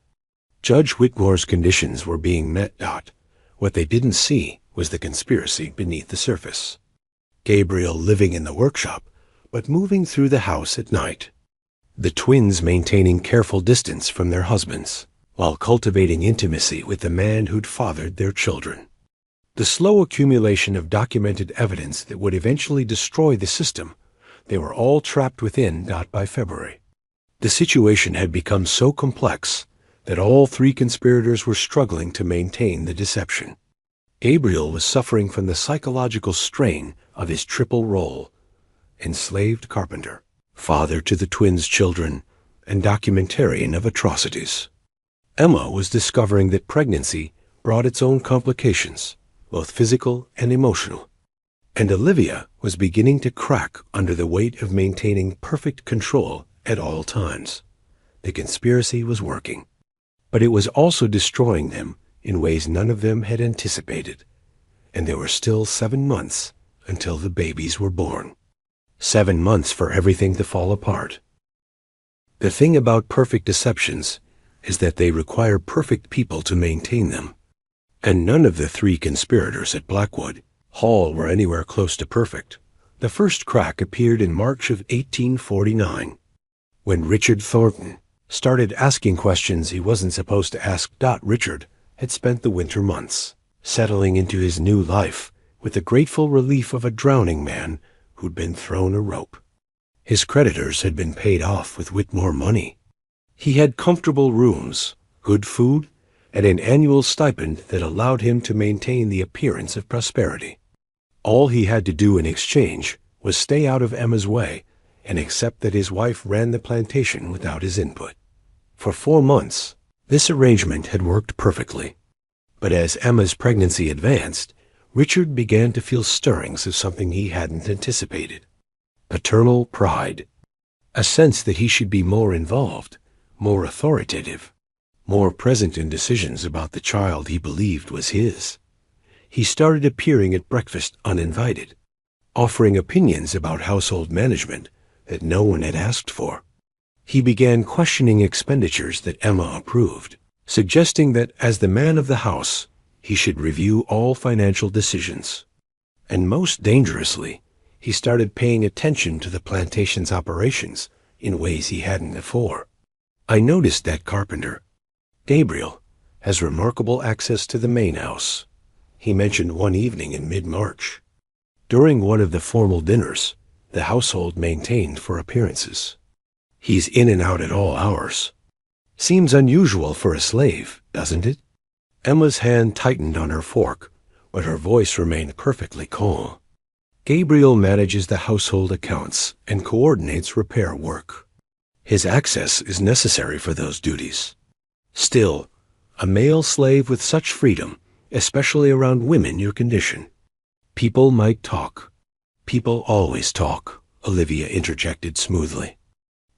[SPEAKER 1] Judge Whitmore's conditions were being met. What they didn't see was the conspiracy beneath the surface. Gabriel living in the workshop, but moving through the house at night. The twins maintaining careful distance from their husbands, while cultivating intimacy with the man who'd fathered their children. The slow accumulation of documented evidence that would eventually destroy the system they were all trapped within. By February, the situation had become so complex that all three conspirators were struggling to maintain the deception. Gabriel was suffering from the psychological strain of his triple role: enslaved carpenter, father to the twins' children, and documentarian of atrocities. Emma was discovering that pregnancy brought its own complications, both physical and emotional. And Olivia was beginning to crack under the weight of maintaining perfect control at all times. The conspiracy was working, but it was also destroying them in ways none of them had anticipated. And there were still 7 months until the babies were born. 7 months for everything to fall apart. The thing about perfect deceptions is that they require perfect people to maintain them. And none of the 3 conspirators at Blackwood Hall were anywhere close to perfect. The first crack appeared in March of 1849, when Richard Thornton started asking questions he wasn't supposed to ask. Richard had spent the winter months settling into his new life with the grateful relief of a drowning man who'd been thrown a rope. His creditors had been paid off with Whitmore money. He had comfortable rooms, good food, and an annual stipend that allowed him to maintain the appearance of prosperity. All he had to do in exchange was stay out of Emma's way and accept that his wife ran the plantation without his input. For 4 months, this arrangement had worked perfectly. But as Emma's pregnancy advanced, Richard began to feel stirrings of something he hadn't anticipated. Paternal pride. A sense that he should be more involved, more authoritative, more present in decisions about the child he believed was his. He started appearing at breakfast uninvited, offering opinions about household management that no one had asked for. He began questioning expenditures that Emma approved, suggesting that as the man of the house, he should review all financial decisions. And most dangerously, he started paying attention to the plantation's operations in ways he hadn't before. I noticed that carpenter, Gabriel, has remarkable access to the main house, he mentioned one evening in mid-March. During one of the formal dinners, the household maintained for appearances. He's in and out at all hours. Seems unusual for a slave, doesn't it? Emma's hand tightened on her fork, but her voice remained perfectly calm. Gabriel manages the household accounts and coordinates repair work. His access is necessary for those duties. Still, a male slave with such freedom, especially around women your condition. People might talk. People always talk, Olivia interjected smoothly.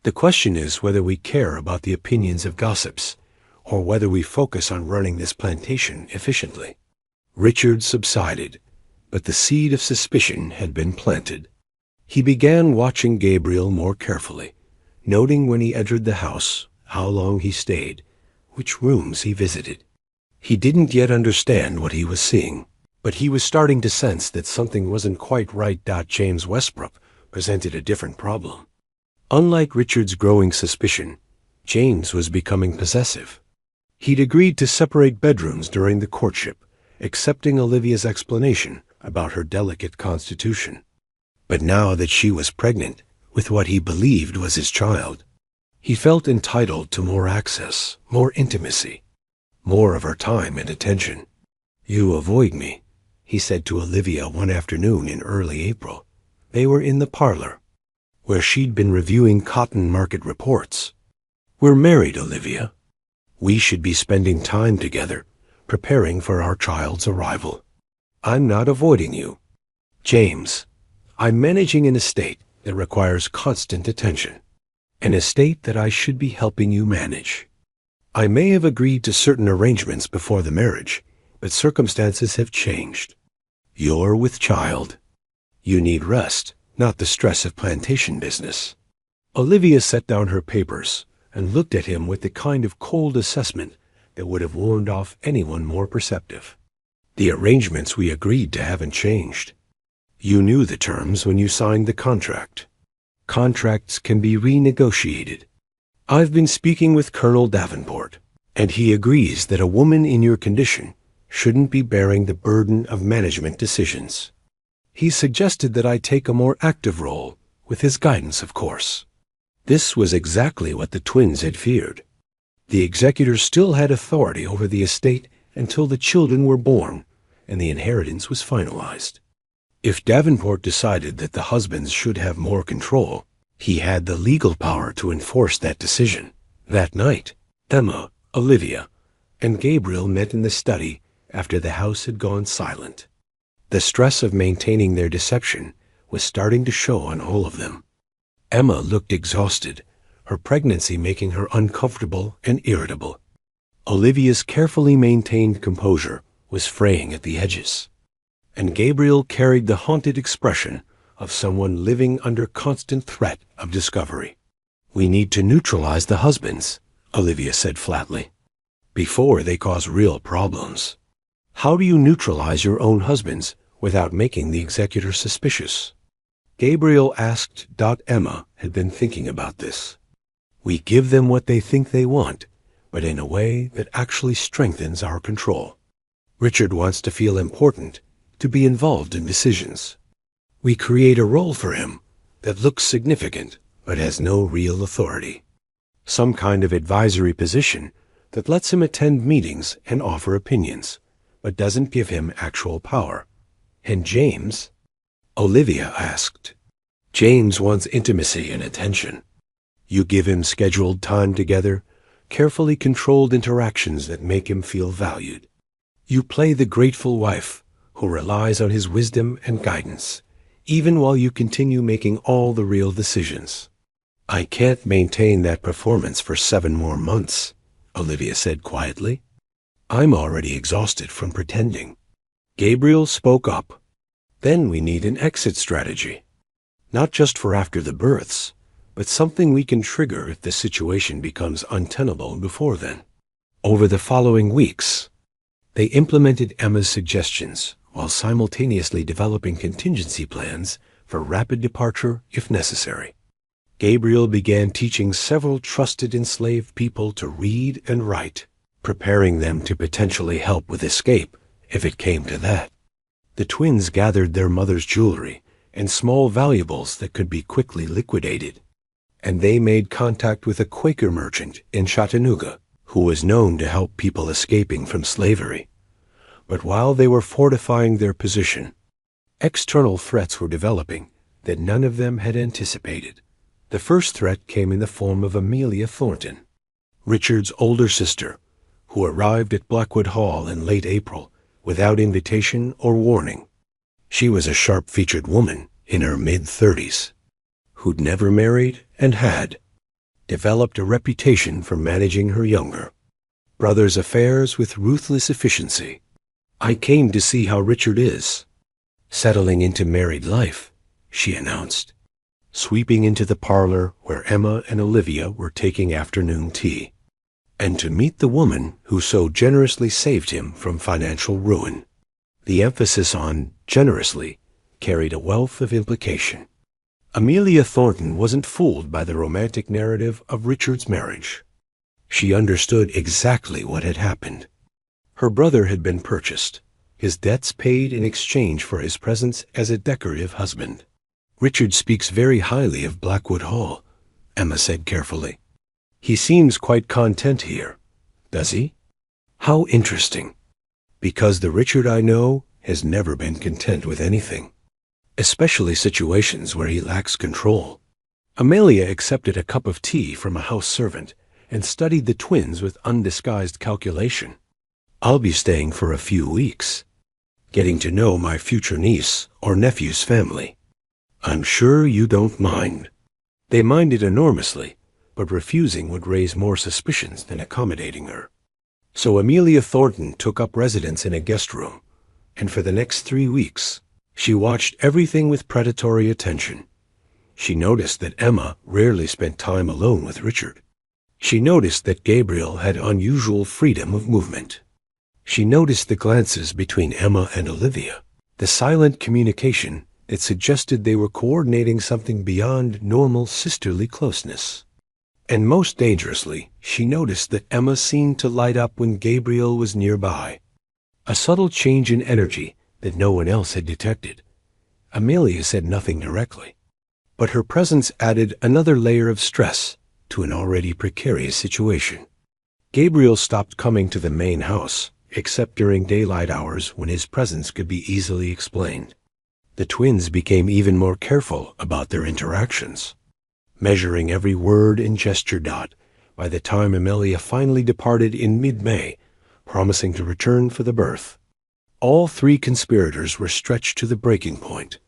[SPEAKER 1] The question is whether we care about the opinions of gossips, or whether we focus on running this plantation efficiently. Richard subsided, but the seed of suspicion had been planted. He began watching Gabriel more carefully, noting when he entered the house, how long he stayed, which rooms he visited. He didn't yet understand what he was seeing, but he was starting to sense that something wasn't quite right. James Westbrook presented a different problem. Unlike Richard's growing suspicion, James was becoming possessive. He'd agreed to separate bedrooms during the courtship, accepting Olivia's explanation about her delicate constitution. But now that she was pregnant with what he believed was his child, he felt entitled to more access, more intimacy, more of her time and attention. "You avoid me," he said to Olivia one afternoon in early April. They were in the parlor, where she'd been reviewing cotton market reports. "We're married, Olivia. We should be spending time together, preparing for our child's arrival. I'm not avoiding you. James, I'm managing an estate that requires constant attention, an estate that I should be helping you manage. I may have agreed to certain arrangements before the marriage, but circumstances have changed. You're with child. You need rest, not the stress of plantation business." Olivia set down her papers and looked at him with the kind of cold assessment that would have warned off anyone more perceptive. "The arrangements we agreed to haven't changed. You knew the terms when you signed the contract. Contracts can be renegotiated. I've been speaking with Colonel Davenport, and he agrees that a woman in your condition shouldn't be bearing the burden of management decisions. He suggested that I take a more active role, with his guidance, of course." This was exactly what the twins had feared. The executors still had authority over the estate until the children were born and the inheritance was finalized. If Davenport decided that the husbands should have more control, he had the legal power to enforce that decision. That night, Emma, Olivia, and Gabriel met in the study after the house had gone silent. The stress of maintaining their deception was starting to show on all of them. Emma looked exhausted, her pregnancy making her uncomfortable and irritable. Olivia's carefully maintained composure was fraying at the edges, and Gabriel carried the haunted expression of someone living under constant threat of discovery. "We need to neutralize the husbands," Olivia said flatly, "before they cause real problems." "How do you neutralize your own husbands without making the executor suspicious?" Gabriel asked. Emma had been thinking about this. "We give them what they think they want, but in a way that actually strengthens our control. Richard wants to feel important, to be involved in decisions. We create a role for him, that looks significant but has no real authority. Some kind of advisory position that lets him attend meetings and offer opinions, but doesn't give him actual power. And James? Olivia asked. James wants intimacy and attention. You give him scheduled time together, carefully controlled interactions that make him feel valued. You play the grateful wife who relies on his wisdom and guidance, even while you continue making all the real decisions. I can't maintain that performance for 7 more months, Olivia said quietly. I'm already exhausted from pretending. Gabriel spoke up. Then we need an exit strategy. Not just for after the births, but something we can trigger if the situation becomes untenable before then. Over the following weeks, they implemented Emma's suggestions while simultaneously developing contingency plans for rapid departure if necessary. Gabriel began teaching several trusted enslaved people to read and write, preparing them to potentially help with escape if it came to that. The twins gathered their mother's jewelry and small valuables that could be quickly liquidated, and they made contact with a Quaker merchant in Chattanooga who was known to help people escaping from slavery. But while they were fortifying their position, external threats were developing that none of them had anticipated. The first threat came in the form of Amelia Thornton, Richard's older sister, who arrived at Blackwood Hall in late April without invitation or warning. She was a sharp-featured woman in her mid-30s, who'd never married and had developed a reputation for managing her younger brother's affairs with ruthless efficiency. I came to see how Richard is settling into married life, she announced, sweeping into the parlor where Emma and Olivia were taking afternoon tea, and to meet the woman who so generously saved him from financial ruin. The emphasis on generously carried a wealth of implication. Amelia Thornton wasn't fooled by the romantic narrative of Richard's marriage. She understood exactly what had happened. Her brother had been purchased, his debts paid in exchange for his presence as a decorative husband. Richard speaks very highly of Blackwood Hall, Emma said carefully. He seems quite content here, does he? How interesting, because the Richard I know has never been content with anything, especially situations where he lacks control. Amelia accepted a cup of tea from a house servant and studied the twins with undisguised calculation. I'll be staying for a few weeks, getting to know my future niece or nephew's family. I'm sure you don't mind. They minded enormously, but refusing would raise more suspicions than accommodating her. So Amelia Thornton took up residence in a guest room, and for the next 3 weeks, she watched everything with predatory attention. She noticed that Emma rarely spent time alone with Richard. She noticed that Gabriel had unusual freedom of movement. She noticed the glances between Emma and Olivia, the silent communication that suggested they were coordinating something beyond normal sisterly closeness. And most dangerously, she noticed that Emma seemed to light up when Gabriel was nearby, a subtle change in energy that no one else had detected. Amelia said nothing directly, but her presence added another layer of stress to an already precarious situation. Gabriel stopped coming to the main house, except during daylight hours when his presence could be easily explained. The twins became even more careful about their interactions, measuring every word and gesture dot by the time Amelia finally departed in mid-May, promising to return for the birth. All 3 conspirators were stretched to the breaking point.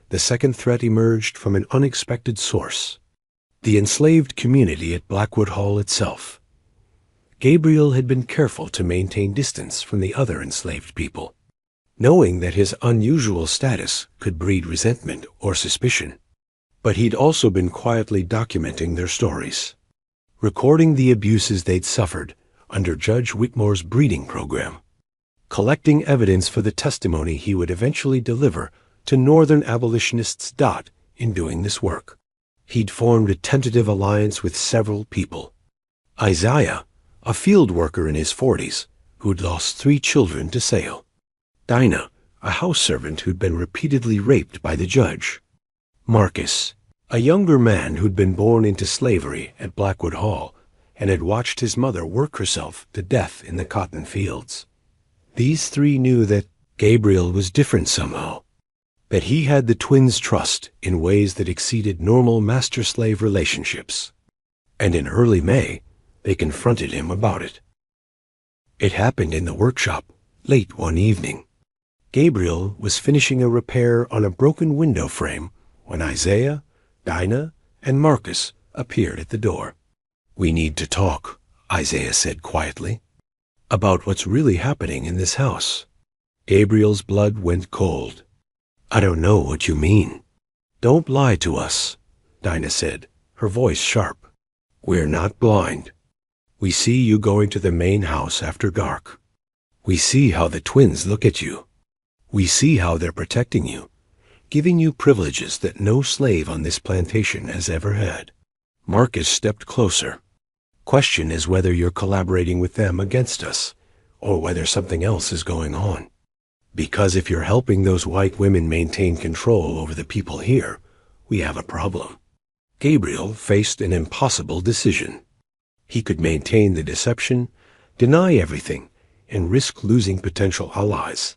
[SPEAKER 1] The second threat emerged from an unexpected source: the enslaved community at Blackwood Hall itself. Gabriel had been careful to maintain distance from the other enslaved people, knowing that his unusual status could breed resentment or suspicion. But he'd also been quietly documenting their stories, recording the abuses they'd suffered under Judge Whitmore's breeding program, collecting evidence for the testimony he would eventually deliver to Northern abolitionists. In doing this work, he'd formed a tentative alliance with several people. Isaiah, a field worker in his 40s who'd lost 3 children to sale. Dinah, a house servant who'd been repeatedly raped by the judge. Marcus, a younger man who'd been born into slavery at Blackwood Hall and had watched his mother work herself to death in the cotton fields. These three knew that Gabriel was different somehow, that he had the twins' trust in ways that exceeded normal master-slave relationships. And in early May, they confronted him about it. It happened in the workshop, late one evening. Gabriel was finishing a repair on a broken window frame when Isaiah, Dinah, and Marcus appeared at the door. "We need to talk," Isaiah said quietly, "about what's really happening in this house." Gabriel's blood went cold. "I don't know what you mean." "Don't lie to us," Dinah said, her voice sharp. "We're not blind. We see you going to the main house after dark. We see how the twins look at you. We see how they're protecting you, giving you privileges that no slave on this plantation has ever had." Marcus stepped closer. "Question is whether you're collaborating with them against us, or whether something else is going on. Because if you're helping those white women maintain control over the people here, we have a problem." Gabriel faced an impossible decision. He could maintain the deception, deny everything, and risk losing potential allies.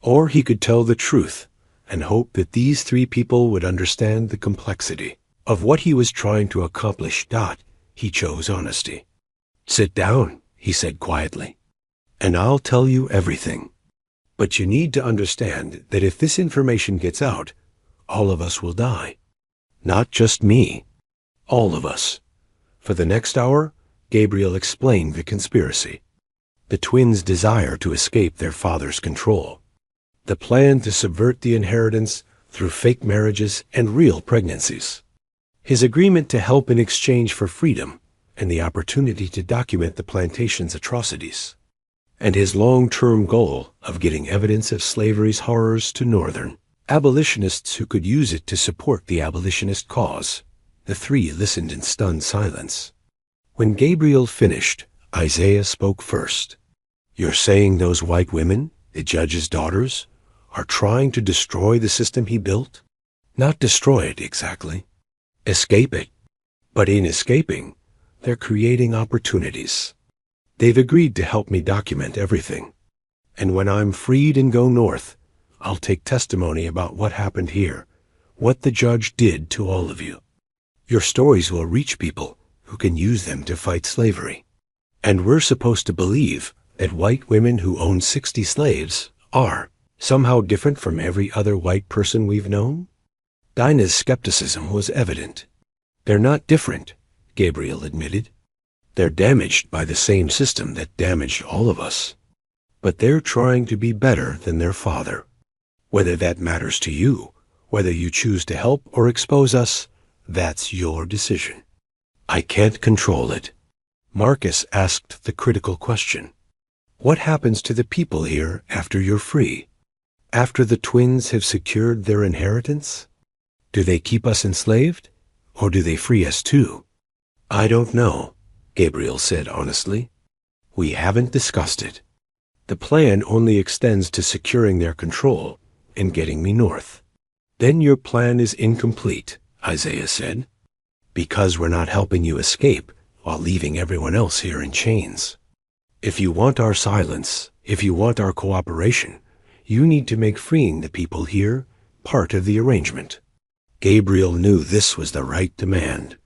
[SPEAKER 1] Or he could tell the truth and hope that these three people would understand the complexity of what he was trying to accomplish. He chose honesty. "Sit down," he said quietly, "and I'll tell you everything. But you need to understand that if this information gets out, all of us will die. Not just me. All of us." For the next hour, Gabriel explained the conspiracy. The twins' desire to escape their father's control. The plan to subvert the inheritance through fake marriages and real pregnancies. His agreement to help in exchange for freedom and the opportunity to document the plantation's atrocities. And his long-term goal of getting evidence of slavery's horrors to Northern abolitionists who could use it to support the abolitionist cause. The three listened in stunned silence. When Gabriel finished, Isaiah spoke first. "You're saying those white women, the judge's daughters, are trying to destroy the system he built?" "Not destroy it exactly. Escape it. But in escaping, they're creating opportunities. They've agreed to help me document everything. And when I'm freed and go north, I'll take testimony about what happened here, what the judge did to all of you. Your stories will reach people who can use them to fight slavery. And we're supposed to believe that white women who own 60 slaves are somehow different from every other white person we've known?" Dinah's skepticism was evident. "They're not different," Gabriel admitted. "They're damaged by the same system that damaged all of us. But they're trying to be better than their father. Whether that matters to you, whether you choose to help or expose us, that's your decision." "I can't control it." Marcus asked the critical question. "What happens to the people here after you're free? After the twins have secured their inheritance? Do they keep us enslaved, or do they free us too?" "I don't know," Gabriel said honestly. "We haven't discussed it. The plan only extends to securing their control and getting me north." "Then your plan is incomplete," Isaiah said, "because we're not helping you escape while leaving everyone else here in chains. If you want our silence, if you want our cooperation, you need to make freeing the people here part of the arrangement." Gabriel knew this was the right demand.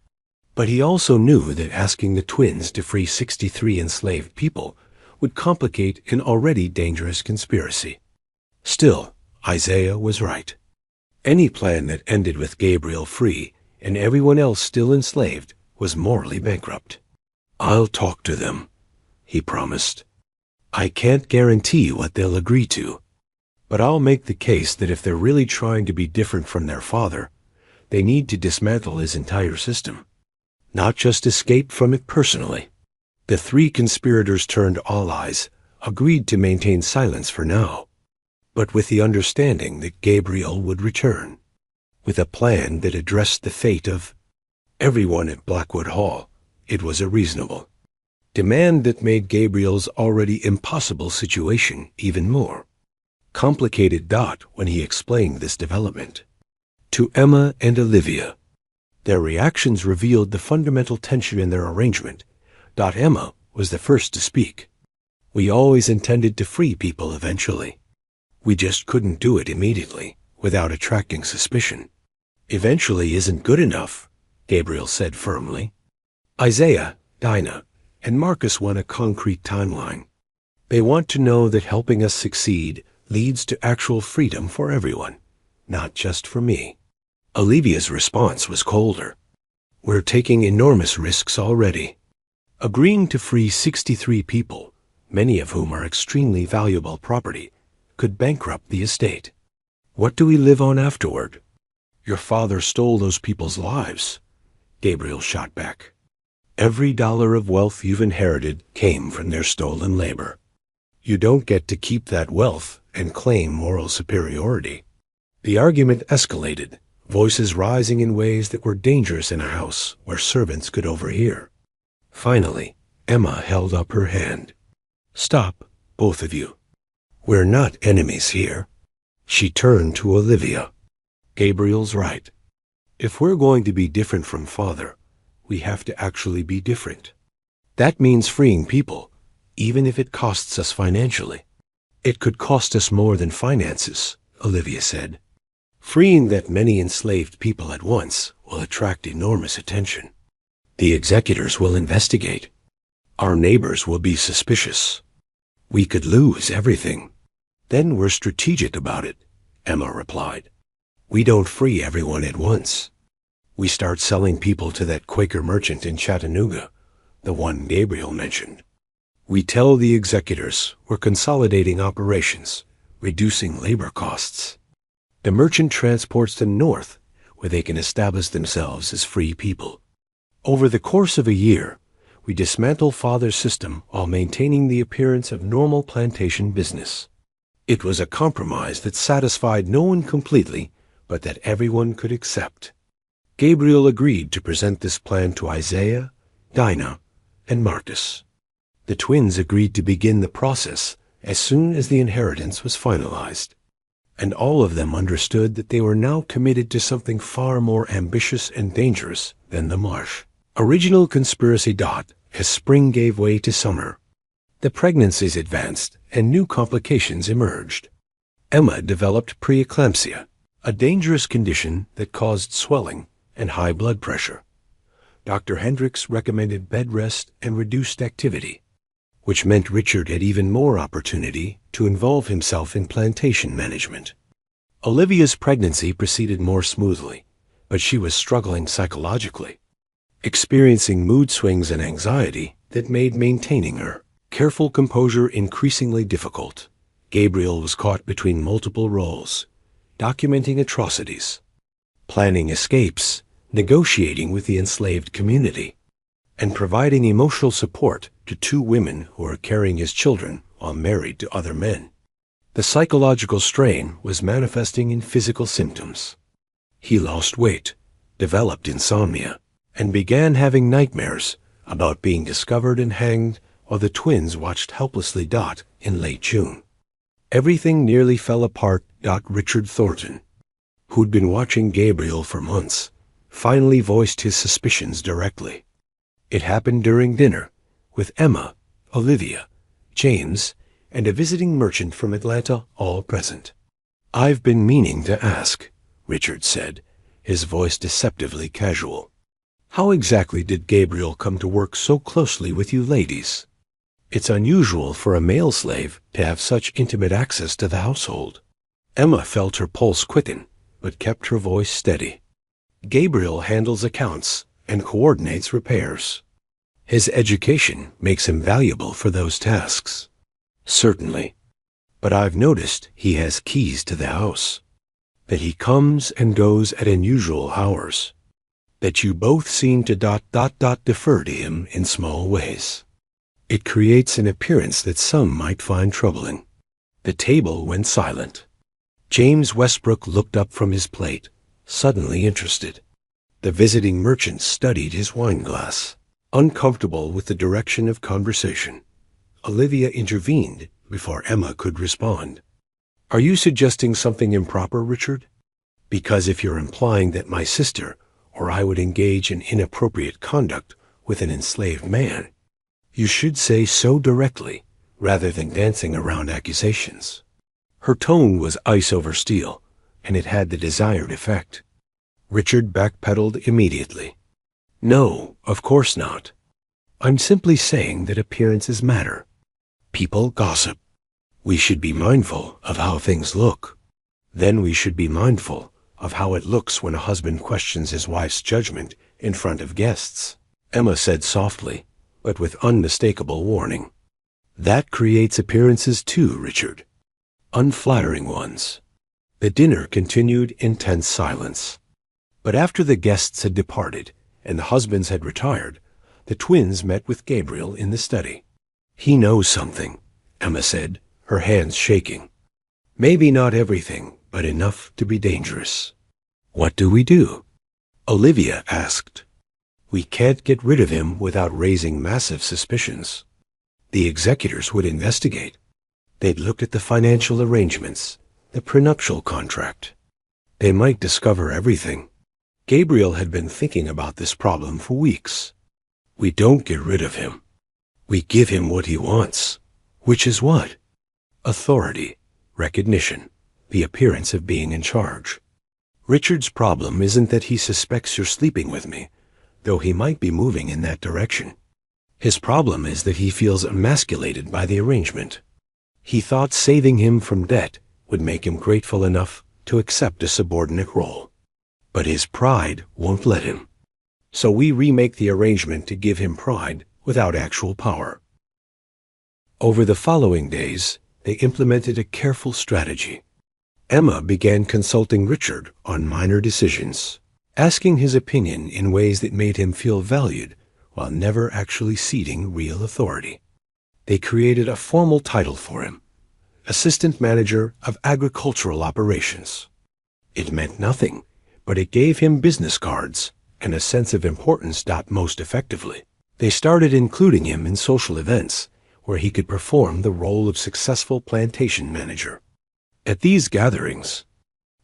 [SPEAKER 1] But he also knew that asking the twins to free 63 enslaved people would complicate an already dangerous conspiracy. Still, Isaiah was right. Any plan that ended with Gabriel free and everyone else still enslaved was morally bankrupt. "I'll talk to them," he promised. "I can't guarantee what they'll agree to, but I'll make the case that if they're really trying to be different from their father, they need to dismantle his entire system, not just escape from it personally." The three conspirators turned allies, agreed to maintain silence for now, but with the understanding that Gabriel would return, with a plan that addressed the fate of everyone at Blackwood Hall. It was a reasonable demand that made Gabriel's already impossible situation even more complicated. When he explained this development to Emma and Olivia, Their reactions revealed the fundamental tension in their arrangement. Emma was the first to speak. We always intended to free people eventually. We just couldn't do it immediately, without attracting suspicion. Eventually isn't good enough, Gabriel said firmly. Isaiah, Dinah, and Marcus want a concrete timeline. They want to know that helping us succeed leads to actual freedom for everyone, not just for me. Olivia's response was colder. We're taking enormous risks already. Agreeing to free 63 people, many of whom are extremely valuable property, could bankrupt the estate. What do we live on afterward? Your father stole those people's lives, Gabriel shot back. Every dollar of wealth you've inherited came from their stolen labor. You don't get to keep that wealth and claim moral superiority. The argument escalated, voices rising in ways that were dangerous in a house where servants could overhear. Finally, Emma held up her hand. Stop, both of you. We're not enemies here. She turned to Olivia. Gabriel's right. If we're going to be different from Father, we have to actually be different. That means freeing people, even if it costs us financially. It could cost us more than finances, Olivia said. Freeing that many enslaved people at once will attract enormous attention. The executors will investigate. Our neighbors will be suspicious. We could lose everything. Then we're strategic about it, Emma replied. We don't free everyone at once. We start selling people to that Quaker merchant in Chattanooga, the one Gabriel mentioned. We tell the executors we're consolidating operations, reducing labor costs. The merchant transports them north, where they can establish themselves as free people. Over the course of a year, we dismantle Father's system while maintaining the appearance of normal plantation business. It was a compromise that satisfied no one completely, but that everyone could accept. Gabriel agreed to present this plan to Isaiah, Dinah, and Marcus. The twins agreed to begin the process as soon as the inheritance was finalized. And all of them understood that they were now committed to something far more ambitious and dangerous than the marsh. Original conspiracy. As spring gave way to summer, the pregnancies advanced and new complications emerged. Emma developed preeclampsia, a dangerous condition that caused swelling and high blood pressure. Dr. Hendricks recommended bed rest and reduced activity, which meant Richard had even more opportunity to involve himself in plantation management. Olivia's pregnancy proceeded more smoothly, but she was struggling psychologically, experiencing mood swings and anxiety that made maintaining her careful composure increasingly difficult. Gabriel was caught between multiple roles, documenting atrocities, planning escapes, negotiating with the enslaved community, and providing emotional support to two women who were carrying his children while married to other men. The psychological strain was manifesting in physical symptoms. He lost weight, developed insomnia, and began having nightmares about being discovered and hanged while the twins watched helplessly in late June. Everything nearly fell apart. Richard Thornton, who'd been watching Gabriel for months, finally voiced his suspicions directly. It happened during dinner, with Emma, Olivia, James, and a visiting merchant from Atlanta all present. I've been meaning to ask, Richard said, his voice deceptively casual. How exactly did Gabriel come to work so closely with you ladies? It's unusual for a male slave to have such intimate access to the household. Emma felt her pulse quicken, but kept her voice steady. Gabriel handles accounts and coordinates repairs. His education makes him valuable for those tasks. Certainly. But I've noticed he has keys to the house, that he comes and goes at unusual hours, that you both seem to defer to him in small ways. It creates an appearance that some might find troubling. The table went silent. James Westbrook looked up from his plate, suddenly interested. The visiting merchant studied his wineglass, uncomfortable with the direction of conversation. Olivia intervened before Emma could respond. Are you suggesting something improper, Richard? Because if you're implying that my sister or I would engage in inappropriate conduct with an enslaved man. You should say so directly, rather than dancing around accusations." Her tone was ice over steel, and it had the desired effect. Richard backpedaled immediately. "No, of course not. I'm simply saying that appearances matter. People gossip. We should be mindful of how things look. Then we should be mindful of how it looks when a husband questions his wife's judgment in front of guests," Emma said softly, but with unmistakable warning. "That creates appearances too, Richard. Unflattering ones." The dinner continued in tense silence. But after the guests had departed and the husbands had retired, the twins met with Gabriel in the study. "He knows something," Emma said, her hands shaking. "Maybe not everything, but enough to be dangerous." "What do we do?" Olivia asked. "We can't get rid of him without raising massive suspicions. The executors would investigate. They'd look at the financial arrangements, the prenuptial contract. They might discover everything." Gabriel had been thinking about this problem for weeks. "We don't get rid of him. We give him what he wants." "Which is what?" "Authority, recognition, the appearance of being in charge. Richard's problem isn't that he suspects you're sleeping with me, though he might be moving in that direction. His problem is that he feels emasculated by the arrangement. He thought saving him from debt would make him grateful enough to accept a subordinate role. But his pride won't let him. So we remake the arrangement to give him pride without actual power." Over the following days, they implemented a careful strategy. Emma began consulting Richard on minor decisions, asking his opinion in ways that made him feel valued while never actually ceding real authority. They created a formal title for him, Assistant Manager of Agricultural Operations. It meant nothing, but it gave him business cards and a sense of importance. Most effectively, they started including him in social events where he could perform the role of successful plantation manager. At these gatherings,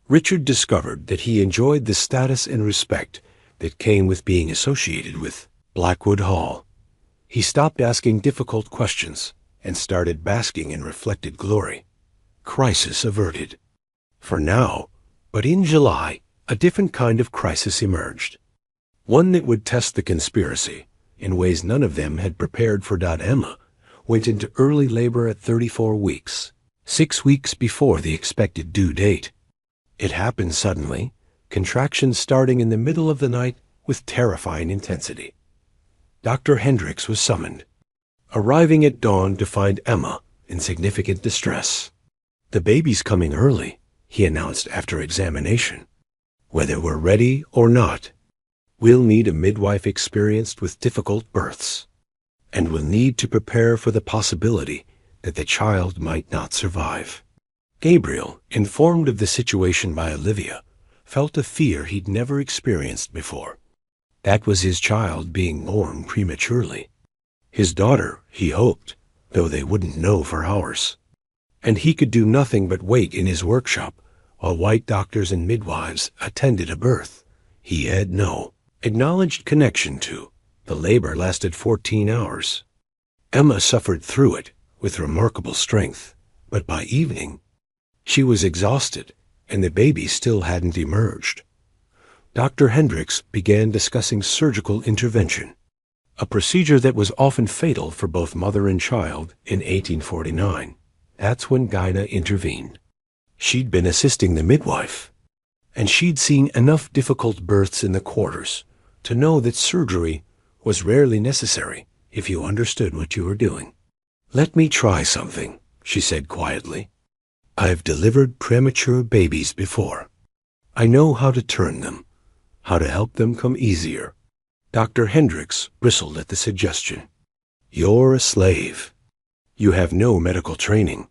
[SPEAKER 1] Richard discovered that he enjoyed the status and respect that came with being associated with Blackwood Hall. He stopped asking difficult questions and started basking in reflected glory. Crisis averted. For now, but in July, a different kind of crisis emerged. One that would test the conspiracy in ways none of them had prepared for. Emma went into early labor at 34 weeks, 6 weeks before the expected due date. It happened suddenly, contractions starting in the middle of the night with terrifying intensity. Dr. Hendricks was summoned, arriving at dawn to find Emma in significant distress. "The baby's coming early," he announced after examination. "Whether we're ready or not, we'll need a midwife experienced with difficult births, and we'll need to prepare for the possibility that the child might not survive." Gabriel, informed of the situation by Olivia, felt a fear he'd never experienced before. That was his child being born prematurely. His daughter, he hoped, though they wouldn't know for hours. And he could do nothing but wait in his workshop while white doctors and midwives attended a birth he had no acknowledged connection to. The labor lasted 14 hours. Emma suffered through it with remarkable strength, but by evening, she was exhausted and the baby still hadn't emerged. Dr. Hendricks began discussing surgical intervention, a procedure that was often fatal for both mother and child in 1849. That's when Gina intervened. She'd been assisting the midwife, and she'd seen enough difficult births in the quarters to know that surgery was rarely necessary if you understood what you were doing. "Let me try something," she said quietly. "I've delivered premature babies before. I know how to turn them, how to help them come easier." Dr. Hendricks bristled at the suggestion. "You're a slave. You have no medical training."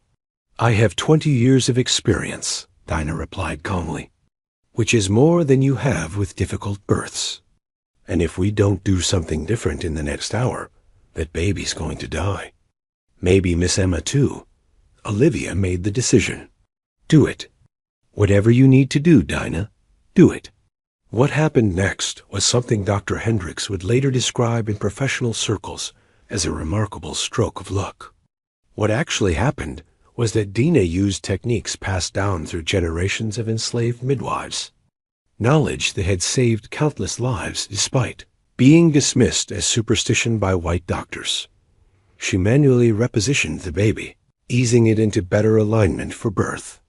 [SPEAKER 1] "I have 20 years of experience," Dinah replied calmly, "which is more than you have with difficult births. And if we don't do something different in the next hour, that baby's going to die. Maybe Miss Emma too." Olivia made the decision. "Do it. Whatever you need to do, Dinah, do it." What happened next was something Dr. Hendricks would later describe in professional circles as a remarkable stroke of luck. What actually happened was that Dina used techniques passed down through generations of enslaved midwives, knowledge that had saved countless lives despite being dismissed as superstition by white doctors. She manually repositioned the baby, easing it into better alignment for birth.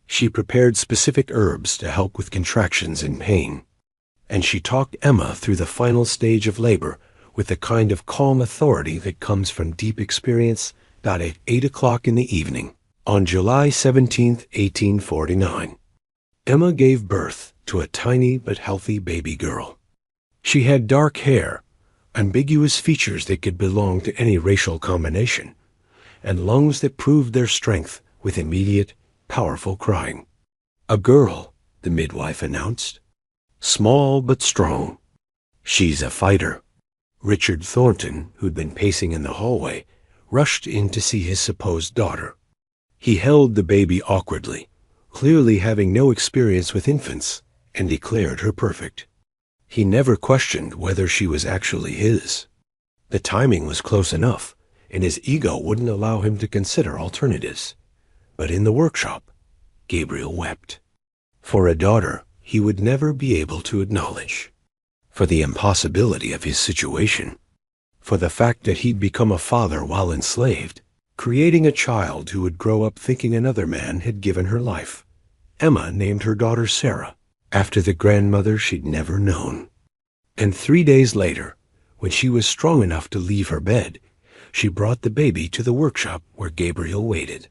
[SPEAKER 1] She prepared specific herbs to help with contractions and pain, and she talked Emma through the final stage of labor with the kind of calm authority that comes from deep experience. At 8 o'clock in the evening, on July 17, 1849, Emma gave birth to a tiny but healthy baby girl. She had dark hair, ambiguous features that could belong to any racial combination, and lungs that proved their strength with immediate, powerful crying. "A girl," the midwife announced. "Small but strong. She's a fighter." Richard Thornton, who'd been pacing in the hallway, rushed in to see his supposed daughter. He held the baby awkwardly, clearly having no experience with infants, and declared her perfect. He never questioned whether she was actually his. The timing was close enough, and his ego wouldn't allow him to consider alternatives. But in the workshop, Gabriel wept. For a daughter he would never be able to acknowledge. For the impossibility of his situation. For the fact that he'd become a father while enslaved, creating a child who would grow up thinking another man had given her life. Emma named her daughter Sarah, after the grandmother she'd never known. And 3 days later, when she was strong enough to leave her bed, she brought the baby to the workshop where Gabriel waited.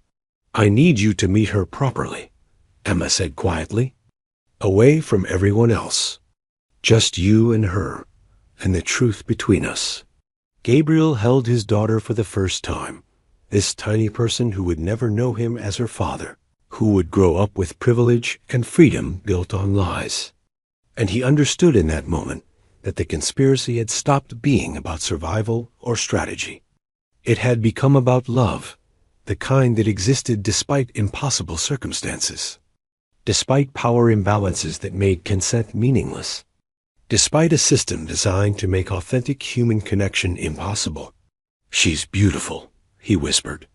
[SPEAKER 1] "I need you to meet her properly," Emma said quietly, "away from everyone else. Just you and her, and the truth between us." Gabriel held his daughter for the first time, this tiny person who would never know him as her father, who would grow up with privilege and freedom built on lies. And he understood in that moment that the conspiracy had stopped being about survival or strategy. It had become about love, the kind that existed despite impossible circumstances, despite power imbalances that made consent meaningless, despite a system designed to make authentic human connection impossible. "She's beautiful," he whispered.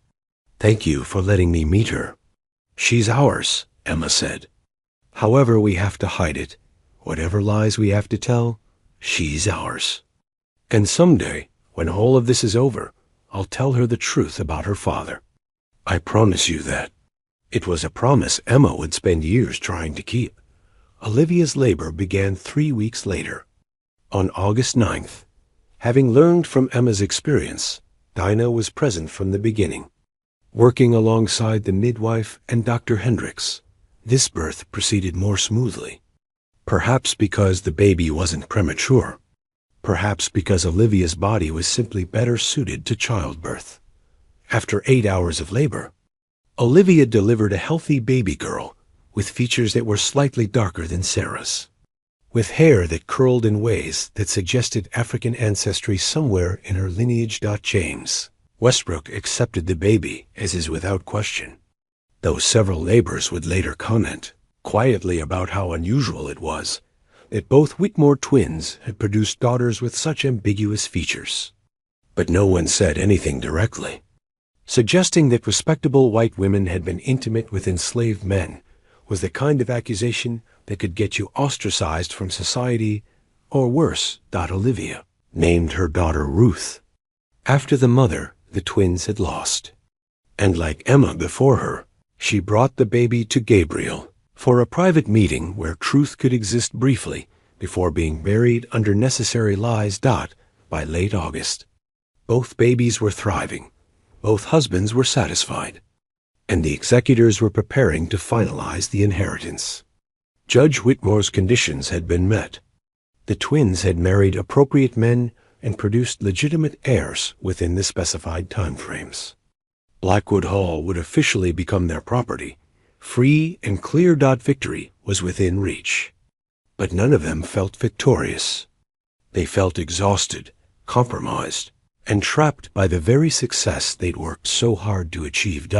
[SPEAKER 1] "Thank you for letting me meet her." "She's ours," Emma said. "However we have to hide it, whatever lies we have to tell, she's ours. And someday, when all of this is over, I'll tell her the truth about her father. I promise you that." It was a promise Emma would spend years trying to keep. Olivia's labor began 3 weeks later. On August 9th, having learned from Emma's experience, Dinah was present from the beginning. Working alongside the midwife and Dr. Hendricks, this birth proceeded more smoothly. Perhaps because the baby wasn't premature. Perhaps because Olivia's body was simply better suited to childbirth. After 8 hours of labor, Olivia delivered a healthy baby girl with features that were slightly darker than Sarah's, with hair that curled in ways that suggested African ancestry somewhere in her lineage. James Westbrook accepted the baby as his without question, though several neighbors would later comment, quietly about how unusual it was, that both Whitmore twins had produced daughters with such ambiguous features. But no one said anything directly, suggesting that respectable white women had been intimate with enslaved men was the kind of accusation that could get you ostracized from society, or worse. Olivia named her daughter Ruth, after the mother the twins had lost. And like Emma before her, she brought the baby to Gabriel for a private meeting where truth could exist briefly before being buried under necessary lies. By late August, both babies were thriving, both husbands were satisfied, and the executors were preparing to finalize the inheritance. Judge Whitmore's conditions had been met. The twins had married appropriate men and produced legitimate heirs within the specified timeframes. Blackwood Hall would officially become their property. Free and clear. Victory was within reach. But none of them felt victorious. They felt exhausted, compromised, and trapped by the very success they'd worked so hard to achieve.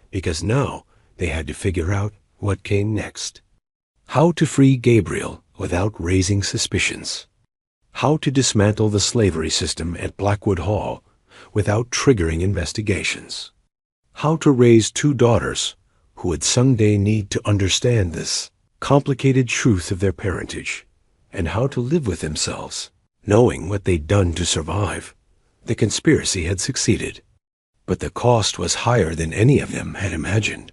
[SPEAKER 1] Because now they had to figure out what came next. How to free Gabriel, without raising suspicions. How to dismantle the slavery system at Blackwood Hall without triggering investigations. How to raise two daughters who would someday need to understand this complicated truth of their parentage, and how to live with themselves, knowing what they'd done to survive. The conspiracy had succeeded, but the cost was higher than any of them had imagined.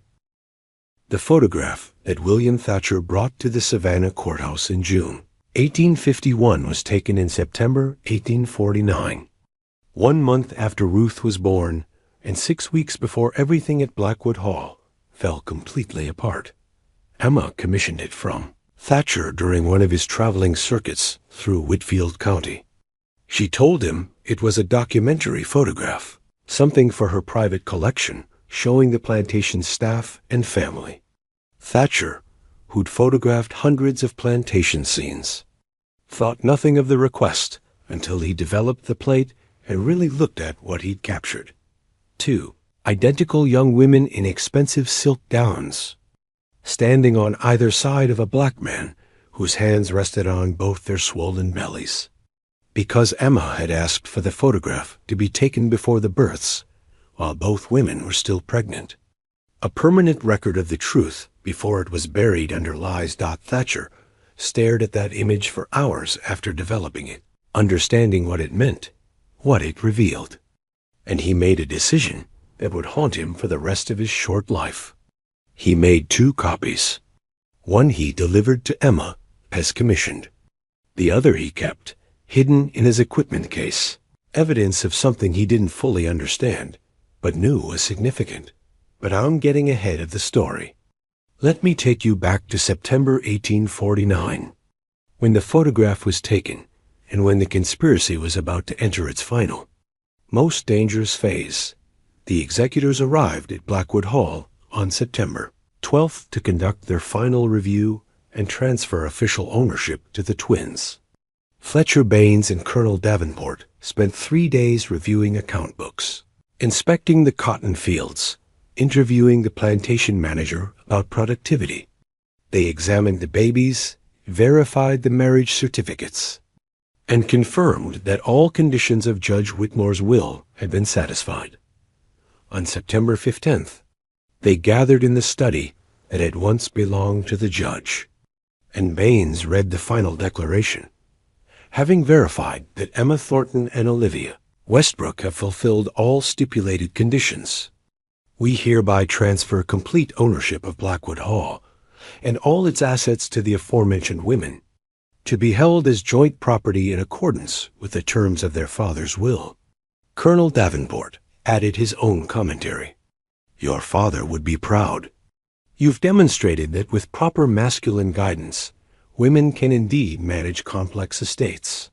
[SPEAKER 1] The photograph that William Thatcher brought to the Savannah courthouse in June 1851 was taken in September 1849, 1 month after Ruth was born and 6 weeks before everything at Blackwood Hall fell completely apart. Emma commissioned it from Thatcher during one of his traveling circuits through Whitfield County. She told him it was a documentary photograph, something for her private collection, showing the plantation's staff and family. Thatcher, who'd photographed hundreds of plantation scenes, thought nothing of the request until he developed the plate and really looked at what he'd captured. 2 identical young women in expensive silk gowns, standing on either side of a black man whose hands rested on both their swollen bellies. Because Emma had asked for the photograph to be taken before the births, while both women were still pregnant. A permanent record of the truth before it was buried under lies. Thatcher stared at that image for hours after developing it, understanding what it meant, what it revealed. And he made a decision that would haunt him for the rest of his short life. He made 2 copies. One he delivered to Emma as commissioned. The other he kept, hidden in his equipment case, evidence of something he didn't fully understand, but knew was significant. But I'm getting ahead of the story. Let me take you back to September 1849, when the photograph was taken and when the conspiracy was about to enter its final, most dangerous phase. The executors arrived at Blackwood Hall on September 12th to conduct their final review and transfer official ownership to the twins. Fletcher Baines and Colonel Davenport spent 3 days reviewing account books, inspecting the cotton fields, interviewing the plantation manager about productivity. They examined the babies, verified the marriage certificates, and confirmed that all conditions of Judge Whitmore's will had been satisfied. On September 15th, they gathered in the study that had once belonged to the judge, and Baines read the final declaration. Having verified that Emma Thornton and Olivia Westbrook have fulfilled all stipulated conditions, we hereby transfer complete ownership of Blackwood Hall and all its assets to the aforementioned women, to be held as joint property in accordance with the terms of their father's will. Colonel Davenport added his own commentary. Your father would be proud. You've demonstrated that with proper masculine guidance, women can indeed manage complex estates.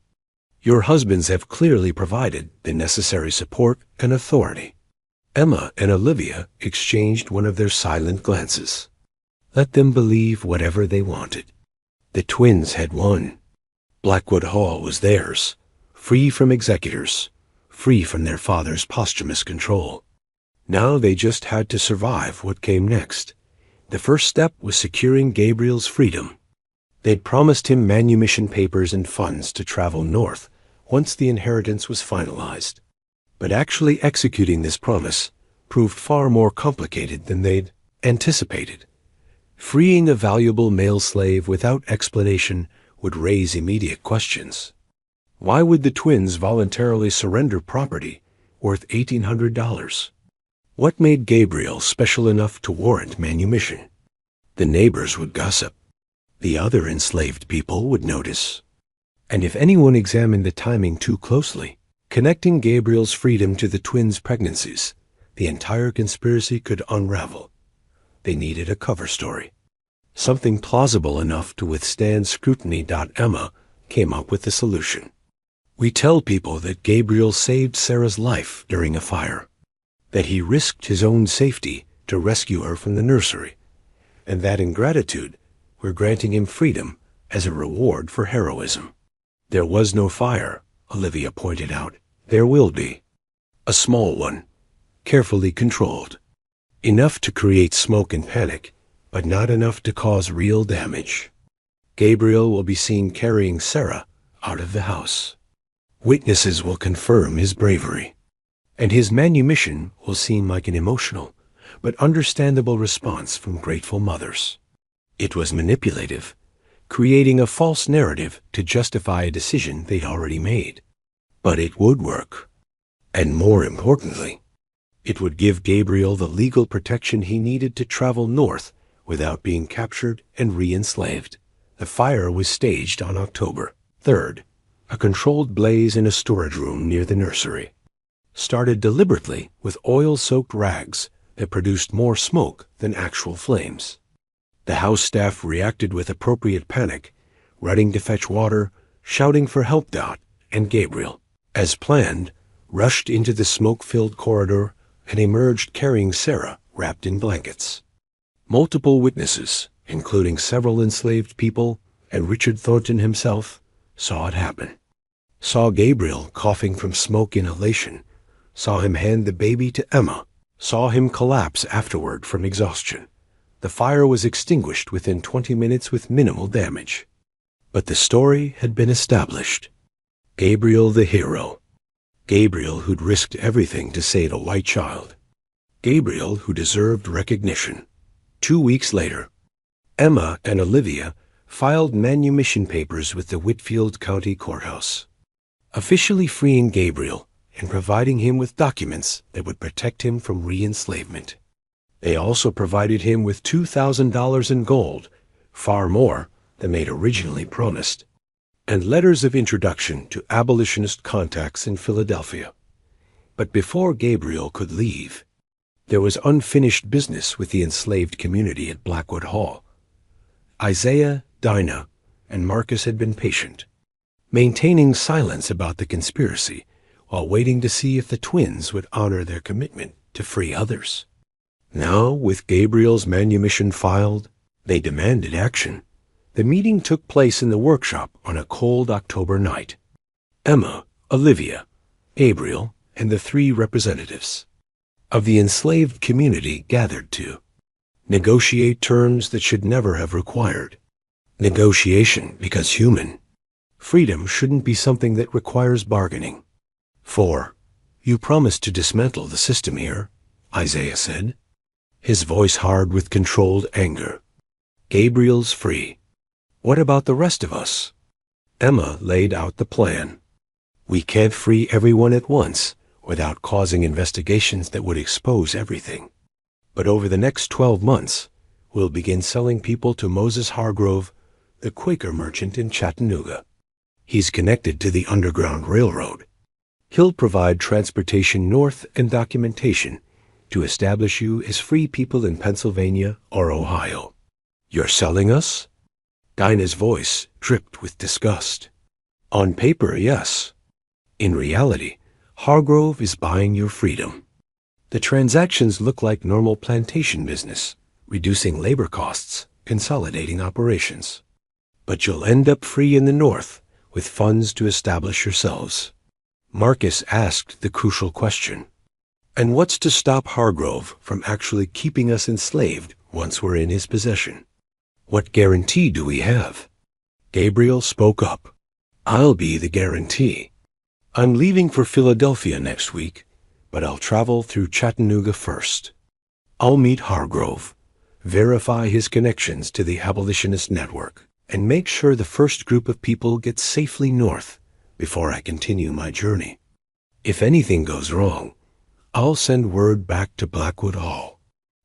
[SPEAKER 1] Your husbands have clearly provided the necessary support and authority. Emma and Olivia exchanged one of their silent glances. Let them believe whatever they wanted. The twins had won. Blackwood Hall was theirs, free from executors, free from their father's posthumous control. Now they just had to survive what came next. The first step was securing Gabriel's freedom. They'd promised him manumission papers and funds to travel north once the inheritance was finalized. But actually executing this promise proved far more complicated than they'd anticipated. Freeing a valuable male slave without explanation would raise immediate questions. Why would the twins voluntarily surrender property worth $1,800? What made Gabriel special enough to warrant manumission? The neighbors would gossip. The other enslaved people would notice. And if anyone examined the timing too closely, connecting Gabriel's freedom to the twins' pregnancies, the entire conspiracy could unravel. They needed a cover story, something plausible enough to withstand scrutiny. Emma came up with the solution. We tell people that Gabriel saved Sarah's life during a fire, that he risked his own safety to rescue her from the nursery, and that in gratitude we're granting him freedom as a reward for heroism. There was no fire, Olivia pointed out. There will be. A small one, carefully controlled. Enough to create smoke and panic, but not enough to cause real damage. Gabriel will be seen carrying Sarah out of the house. Witnesses will confirm his bravery, and his manumission will seem like an emotional but understandable response from grateful mothers. It was manipulative, creating a false narrative to justify a decision they'd already made. But it would work. And more importantly, it would give Gabriel the legal protection he needed to travel north without being captured and re-enslaved. The fire was staged on October 3rd, a controlled blaze in a storage room near the nursery. Started deliberately with oil-soaked rags that produced more smoke than actual flames. The house staff reacted with appropriate panic, running to fetch water, shouting for help. And Gabriel, as planned, rushed into the smoke-filled corridor and emerged carrying Sarah wrapped in blankets. Multiple witnesses, including several enslaved people and Richard Thornton himself, saw it happen. Saw Gabriel coughing from smoke inhalation, saw him hand the baby to Emma, saw him collapse afterward from exhaustion. The fire was extinguished within 20 minutes with minimal damage. But the story had been established. Gabriel the hero. Gabriel who'd risked everything to save a white child. Gabriel who deserved recognition. 2 weeks later, Emma and Olivia filed manumission papers with the Whitfield County Courthouse, officially freeing Gabriel and providing him with documents that would protect him from re-enslavement. They also provided him with $2,000 in gold, far more than they'd originally promised, and letters of introduction to abolitionist contacts in Philadelphia. But before Gabriel could leave, there was unfinished business with the enslaved community at Blackwood Hall. Isaiah, Dinah, and Marcus had been patient, maintaining silence about the conspiracy while waiting to see if the twins would honor their commitment to free others. Now, with Gabriel's manumission filed, they demanded action. The meeting took place in the workshop on a cold October night. Emma, Olivia, Gabriel, and the 3 representatives of the enslaved community gathered to negotiate terms that should never have required negotiation, because human freedom shouldn't be something that requires bargaining. 4. You promised to dismantle the system here, Isaiah said, his voice hard with controlled anger. Gabriel's free. What about the rest of us? Emma laid out the plan. We can't free everyone at once without causing investigations that would expose everything. But over the next 12 months, we'll begin selling people to Moses Hargrove, the Quaker merchant in Chattanooga. He's connected to the Underground Railroad. He'll provide transportation north and documentation to establish you as free people in Pennsylvania or Ohio. You're selling us? Dinah's voice dripped with disgust. On paper, yes. In reality, Hargrove is buying your freedom. The transactions look like normal plantation business, reducing labor costs, consolidating operations. But you'll end up free in the north with funds to establish yourselves. Marcus asked the crucial question. And what's to stop Hargrove from actually keeping us enslaved once we're in his possession? What guarantee do we have? Gabriel spoke up. I'll be the guarantee. I'm leaving for Philadelphia next week, but I'll travel through Chattanooga first. I'll meet Hargrove, verify his connections to the abolitionist network, and make sure the first group of people gets safely north before I continue my journey. If anything goes wrong, I'll send word back to Blackwood Hall.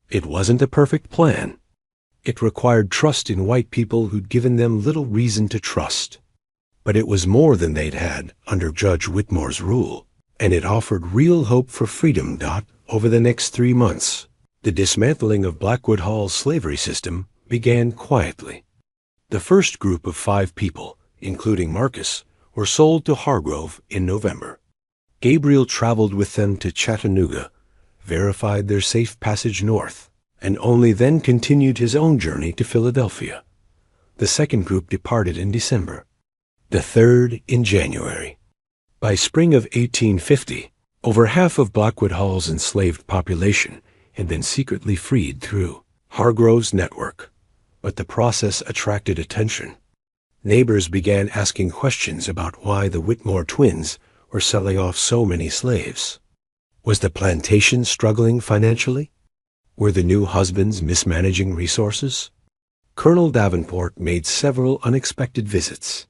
[SPEAKER 1] It wasn't a perfect plan. It required trust in white people who'd given them little reason to trust. But it was more than they'd had under Judge Whitmore's rule, and it offered real hope for freedom. Over the next 3 months, the dismantling of Blackwood Hall's slavery system began quietly. The first group of 5 people, including Marcus, were sold to Hargrove in November. Gabriel traveled with them to Chattanooga, verified their safe passage north, and only then continued his own journey to Philadelphia. The second group departed in December, the third in January. By spring of 1850, over half of Blackwood Hall's enslaved population had been secretly freed through Hargrove's network, but the process attracted attention. Neighbors began asking questions about why the Whitmore twins were selling off so many slaves. Was the plantation struggling financially? Were the new husbands mismanaging resources? Colonel Davenport made several unexpected visits,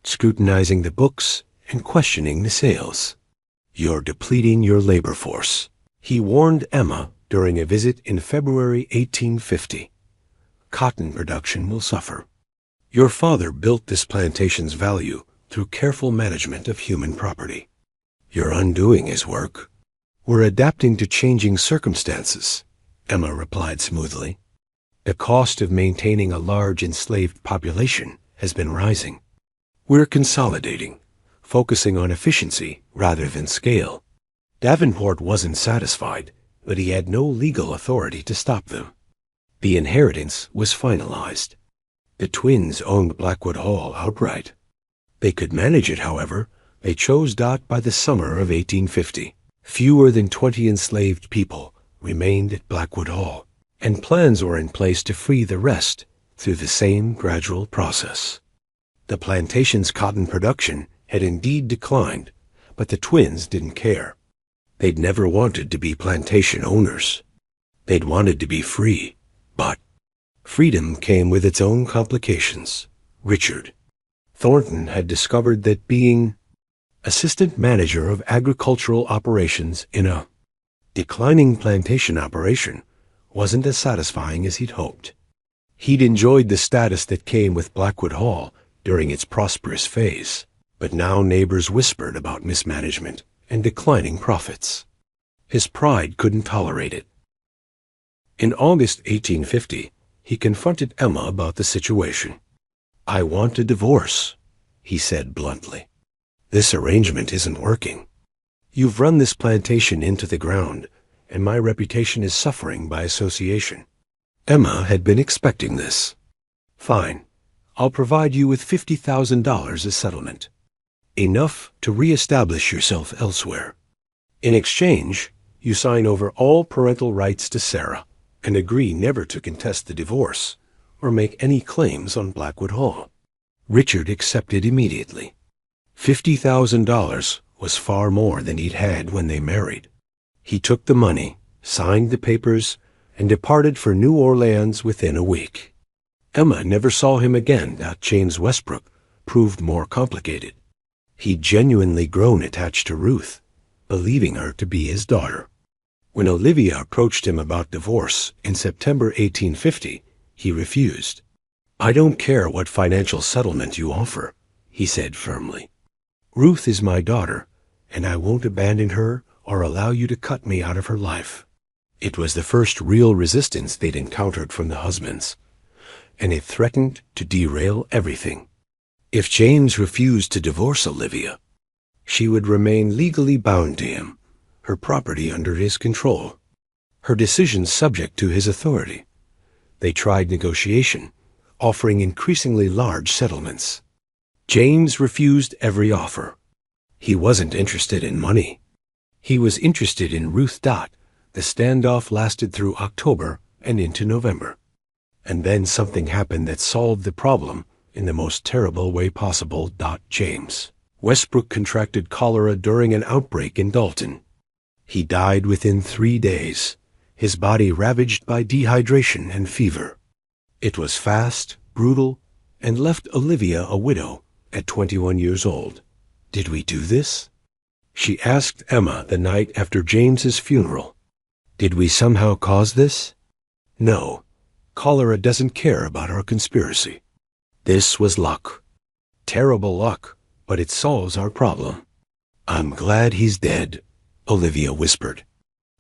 [SPEAKER 1] scrutinizing the books and questioning the sales. "You're depleting your labor force," he warned Emma during a visit in February 1850. "Cotton production will suffer. Your father built this plantation's value through careful management of human property. You're undoing his work." "We're adapting to changing circumstances," Emma replied smoothly. "The cost of maintaining a large enslaved population has been rising. We're consolidating, focusing on efficiency rather than scale." Davenport wasn't satisfied, but he had no legal authority to stop them. The inheritance was finalized. The twins owned Blackwood Hall outright. They could manage it, however. They chose Dot by the summer of 1850. Fewer than 20 enslaved people remained at Blackwood Hall, and plans were in place to free the rest through the same gradual process. The plantation's cotton production had indeed declined, but the twins didn't care. They'd never wanted to be plantation owners. They'd wanted to be free, but freedom came with its own complications. Richard Thornton had discovered that being assistant manager of agricultural operations in a declining plantation operation wasn't as satisfying as he'd hoped. He'd enjoyed the status that came with Blackwood Hall during its prosperous phase, but now neighbors whispered about mismanagement and declining profits. His pride couldn't tolerate it. In August 1850, he confronted Emma about the situation. "I want a divorce," he said bluntly. "This arrangement isn't working. You've run this plantation into the ground, and my reputation is suffering by association." Emma had been expecting this. "Fine. I'll provide you with $50,000 as settlement. Enough to reestablish yourself elsewhere. In exchange, you sign over all parental rights to Sarah and agree never to contest the divorce or make any claims on Blackwood Hall." Richard accepted immediately. $50,000 was far more than he'd had when they married. He took the money, signed the papers, and departed for New Orleans within a week. Emma never saw him again. James Westbrook proved more complicated. He'd genuinely grown attached to Ruth, believing her to be his daughter. When Olivia approached him about divorce in September 1850, he refused. "I don't care what financial settlement you offer," he said firmly. "Ruth is my daughter, and I won't abandon her or allow you to cut me out of her life." It was the first real resistance they'd encountered from the husbands, and it threatened to derail everything. If James refused to divorce Olivia, she would remain legally bound to him, her property under his control, her decisions subject to his authority. They tried negotiation, offering increasingly large settlements. James refused every offer. He wasn't interested in money. He was interested in Ruth. The standoff lasted through October and into November. And then something happened that solved the problem in the most terrible way possible. James Westbrook contracted cholera during an outbreak in Dalton. He died within 3 days, his body ravaged by dehydration and fever. It was fast, brutal, and left Olivia a widow at 21 years old. "Did we do this?" she asked Emma the night after James's funeral. "Did we somehow cause this?" "No. Cholera doesn't care about our conspiracy. This was luck. Terrible luck, but it solves our problem." "I'm glad he's dead," Olivia whispered.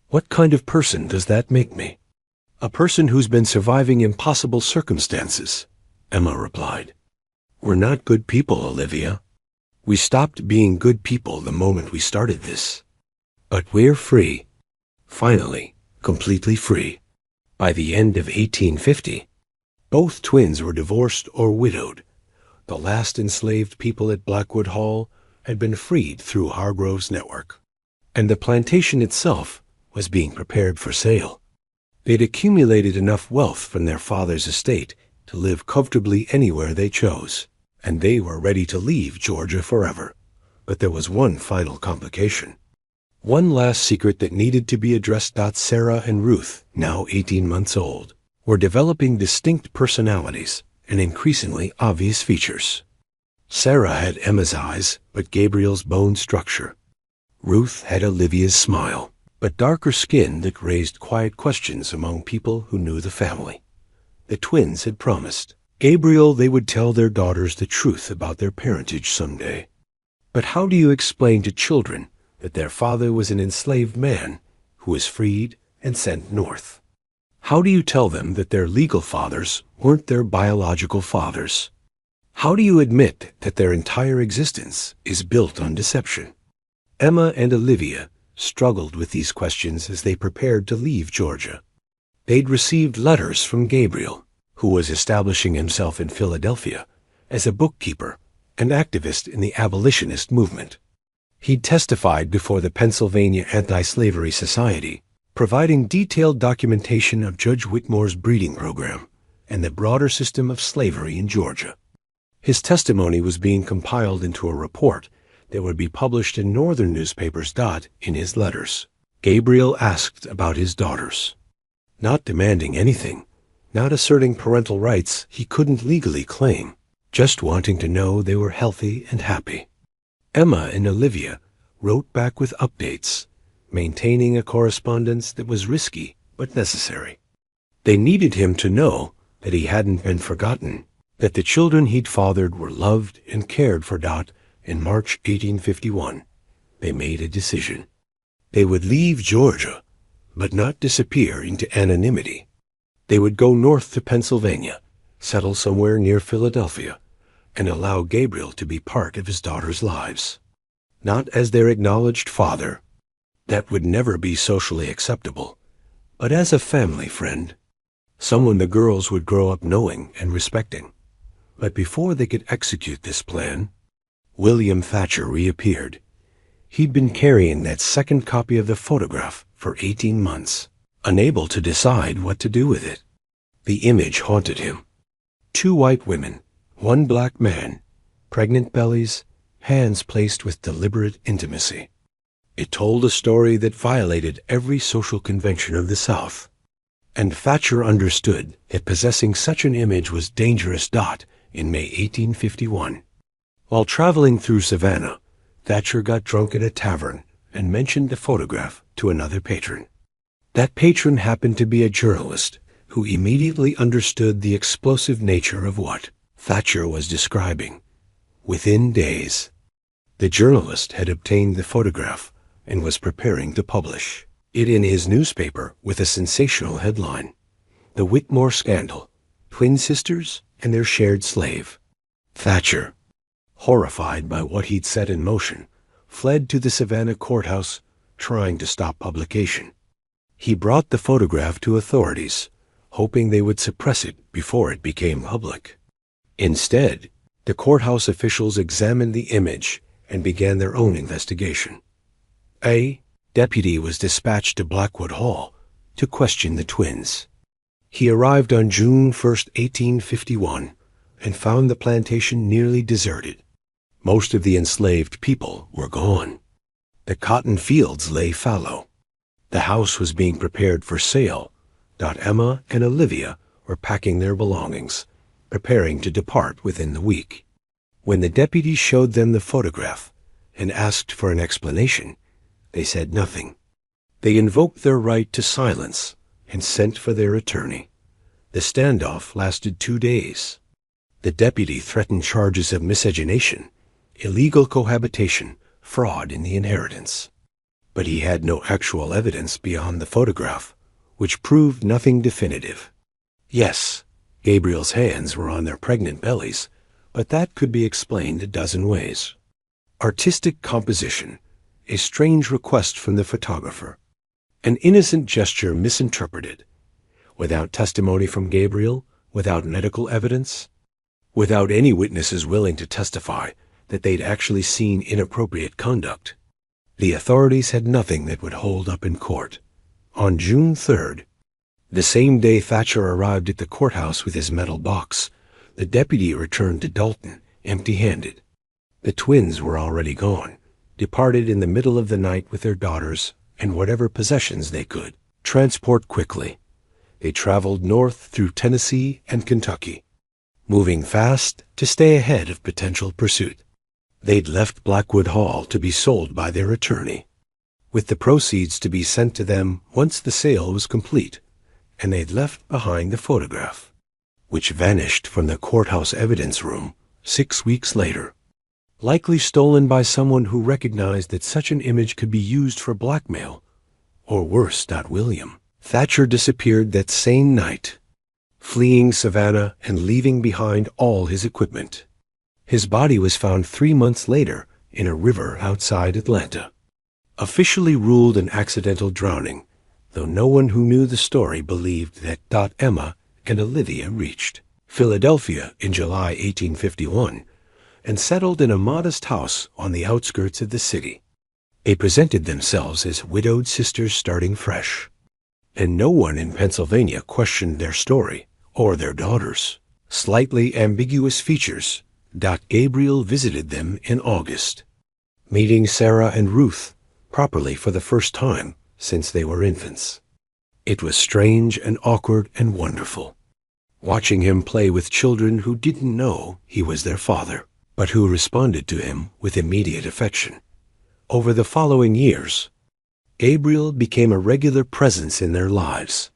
[SPEAKER 1] "What kind of person does that make me?" "A person who's been surviving impossible circumstances," Emma replied. "We're not good people, Olivia. We stopped being good people the moment we started this. But we're free. Finally, completely free." By the end of 1850, both twins were divorced or widowed. The last enslaved people at Blackwood Hall had been freed through Hargrove's network, and the plantation itself was being prepared for sale. They'd accumulated enough wealth from their father's estate to live comfortably anywhere they chose, and they were ready to leave Georgia forever. But there was one final complication. One last secret that needed to be addressed. Sarah and Ruth, now 18 months old, were developing distinct personalities and increasingly obvious features. Sarah had Emma's eyes, but Gabriel's bone structure. Ruth had Olivia's smile, but darker skin that raised quiet questions among people who knew the family. The twins had promised Gabriel they would tell their daughters the truth about their parentage someday. But how do you explain to children that their father was an enslaved man who was freed and sent north? How do you tell them that their legal fathers weren't their biological fathers? How do you admit that their entire existence is built on deception? Emma and Olivia struggled with these questions as they prepared to leave Georgia. They'd received letters from Gabriel, who was establishing himself in Philadelphia as a bookkeeper and activist in the abolitionist movement. He'd testified before the Pennsylvania Anti-Slavery Society, providing detailed documentation of Judge Whitmore's breeding program and the broader system of slavery in Georgia. His testimony was being compiled into a report that would be published in northern newspapers. In his letters, Gabriel asked about his daughters, not demanding anything, not asserting parental rights he couldn't legally claim, just wanting to know they were healthy and happy. Emma and Olivia wrote back with updates, maintaining a correspondence that was risky but necessary. They needed him to know that he hadn't been forgotten, that the children he'd fathered were loved and cared for. In March 1851, they made a decision. They would leave Georgia, but not disappear into anonymity. They would go north to Pennsylvania, settle somewhere near Philadelphia, and allow Gabriel to be part of his daughters' lives. Not as their acknowledged father, that would never be socially acceptable, but as a family friend, someone the girls would grow up knowing and respecting. But before they could execute this plan, William Thatcher reappeared. He'd been carrying that second copy of the photograph for 18 months, unable to decide what to do with it. The image haunted him. 2 white women, 1 black man, pregnant bellies, hands placed with deliberate intimacy. It told a story that violated every social convention of the South. And Thatcher understood that possessing such an image was dangerous. In May 1851. While traveling through Savannah, Thatcher got drunk at a tavern and mentioned the photograph to another patron. That patron happened to be a journalist who immediately understood the explosive nature of what Thatcher was describing. Within days, the journalist had obtained the photograph and was preparing to publish it in his newspaper with a sensational headline: "The Whitmore Scandal, Twin Sisters and Their Shared Slave." Thatcher, horrified by what he'd set in motion, fled to the Savannah courthouse, trying to stop publication. He brought the photograph to authorities, hoping they would suppress it before it became public. Instead, the courthouse officials examined the image and began their own investigation. A deputy was dispatched to Blackwood Hall to question the twins. He arrived on June 1, 1851, and found the plantation nearly deserted. Most of the enslaved people were gone. The cotton fields lay fallow. The house was being prepared for sale. Emma and Olivia were packing their belongings, preparing to depart within the week. When the deputy showed them the photograph and asked for an explanation, they said nothing. They invoked their right to silence and sent for their attorney. The standoff lasted 2 days. The deputy threatened charges of miscegenation, illegal cohabitation, fraud in the inheritance. But he had no actual evidence beyond the photograph, which proved nothing definitive. Yes, Gabriel's hands were on their pregnant bellies, but that could be explained a dozen ways. Artistic composition, a strange request from the photographer, an innocent gesture misinterpreted, without testimony from Gabriel, without medical evidence, without any witnesses willing to testify that they'd actually seen inappropriate conduct. The authorities had nothing that would hold up in court. On June 3rd, the same day Thatcher arrived at the courthouse with his metal box, the deputy returned to Dalton empty-handed. The twins were already gone, departed in the middle of the night with their daughters and whatever possessions they could transport quickly. They traveled north through Tennessee and Kentucky, moving fast to stay ahead of potential pursuit. They'd left Blackwood Hall to be sold by their attorney, with the proceeds to be sent to them once the sale was complete, and they'd left behind the photograph, which vanished from the courthouse evidence room 6 weeks later, likely stolen by someone who recognized that such an image could be used for blackmail, or worse. William Thatcher disappeared that same night, fleeing Savannah and leaving behind all his equipment. His body was found 3 months later in a river outside Atlanta, officially ruled an accidental drowning, though no one who knew the story believed that Emma and Olivia reached Philadelphia in July 1851 and settled in a modest house on the outskirts of the city. They presented themselves as widowed sisters starting fresh, and no one in Pennsylvania questioned their story or their daughters' slightly ambiguous features. Gabriel visited them in August, meeting Sarah and Ruth properly for the first time since they were infants. It was strange and awkward and wonderful, watching him play with children who didn't know he was their father, but who responded to him with immediate affection. Over the following years, Gabriel became a regular presence in their lives.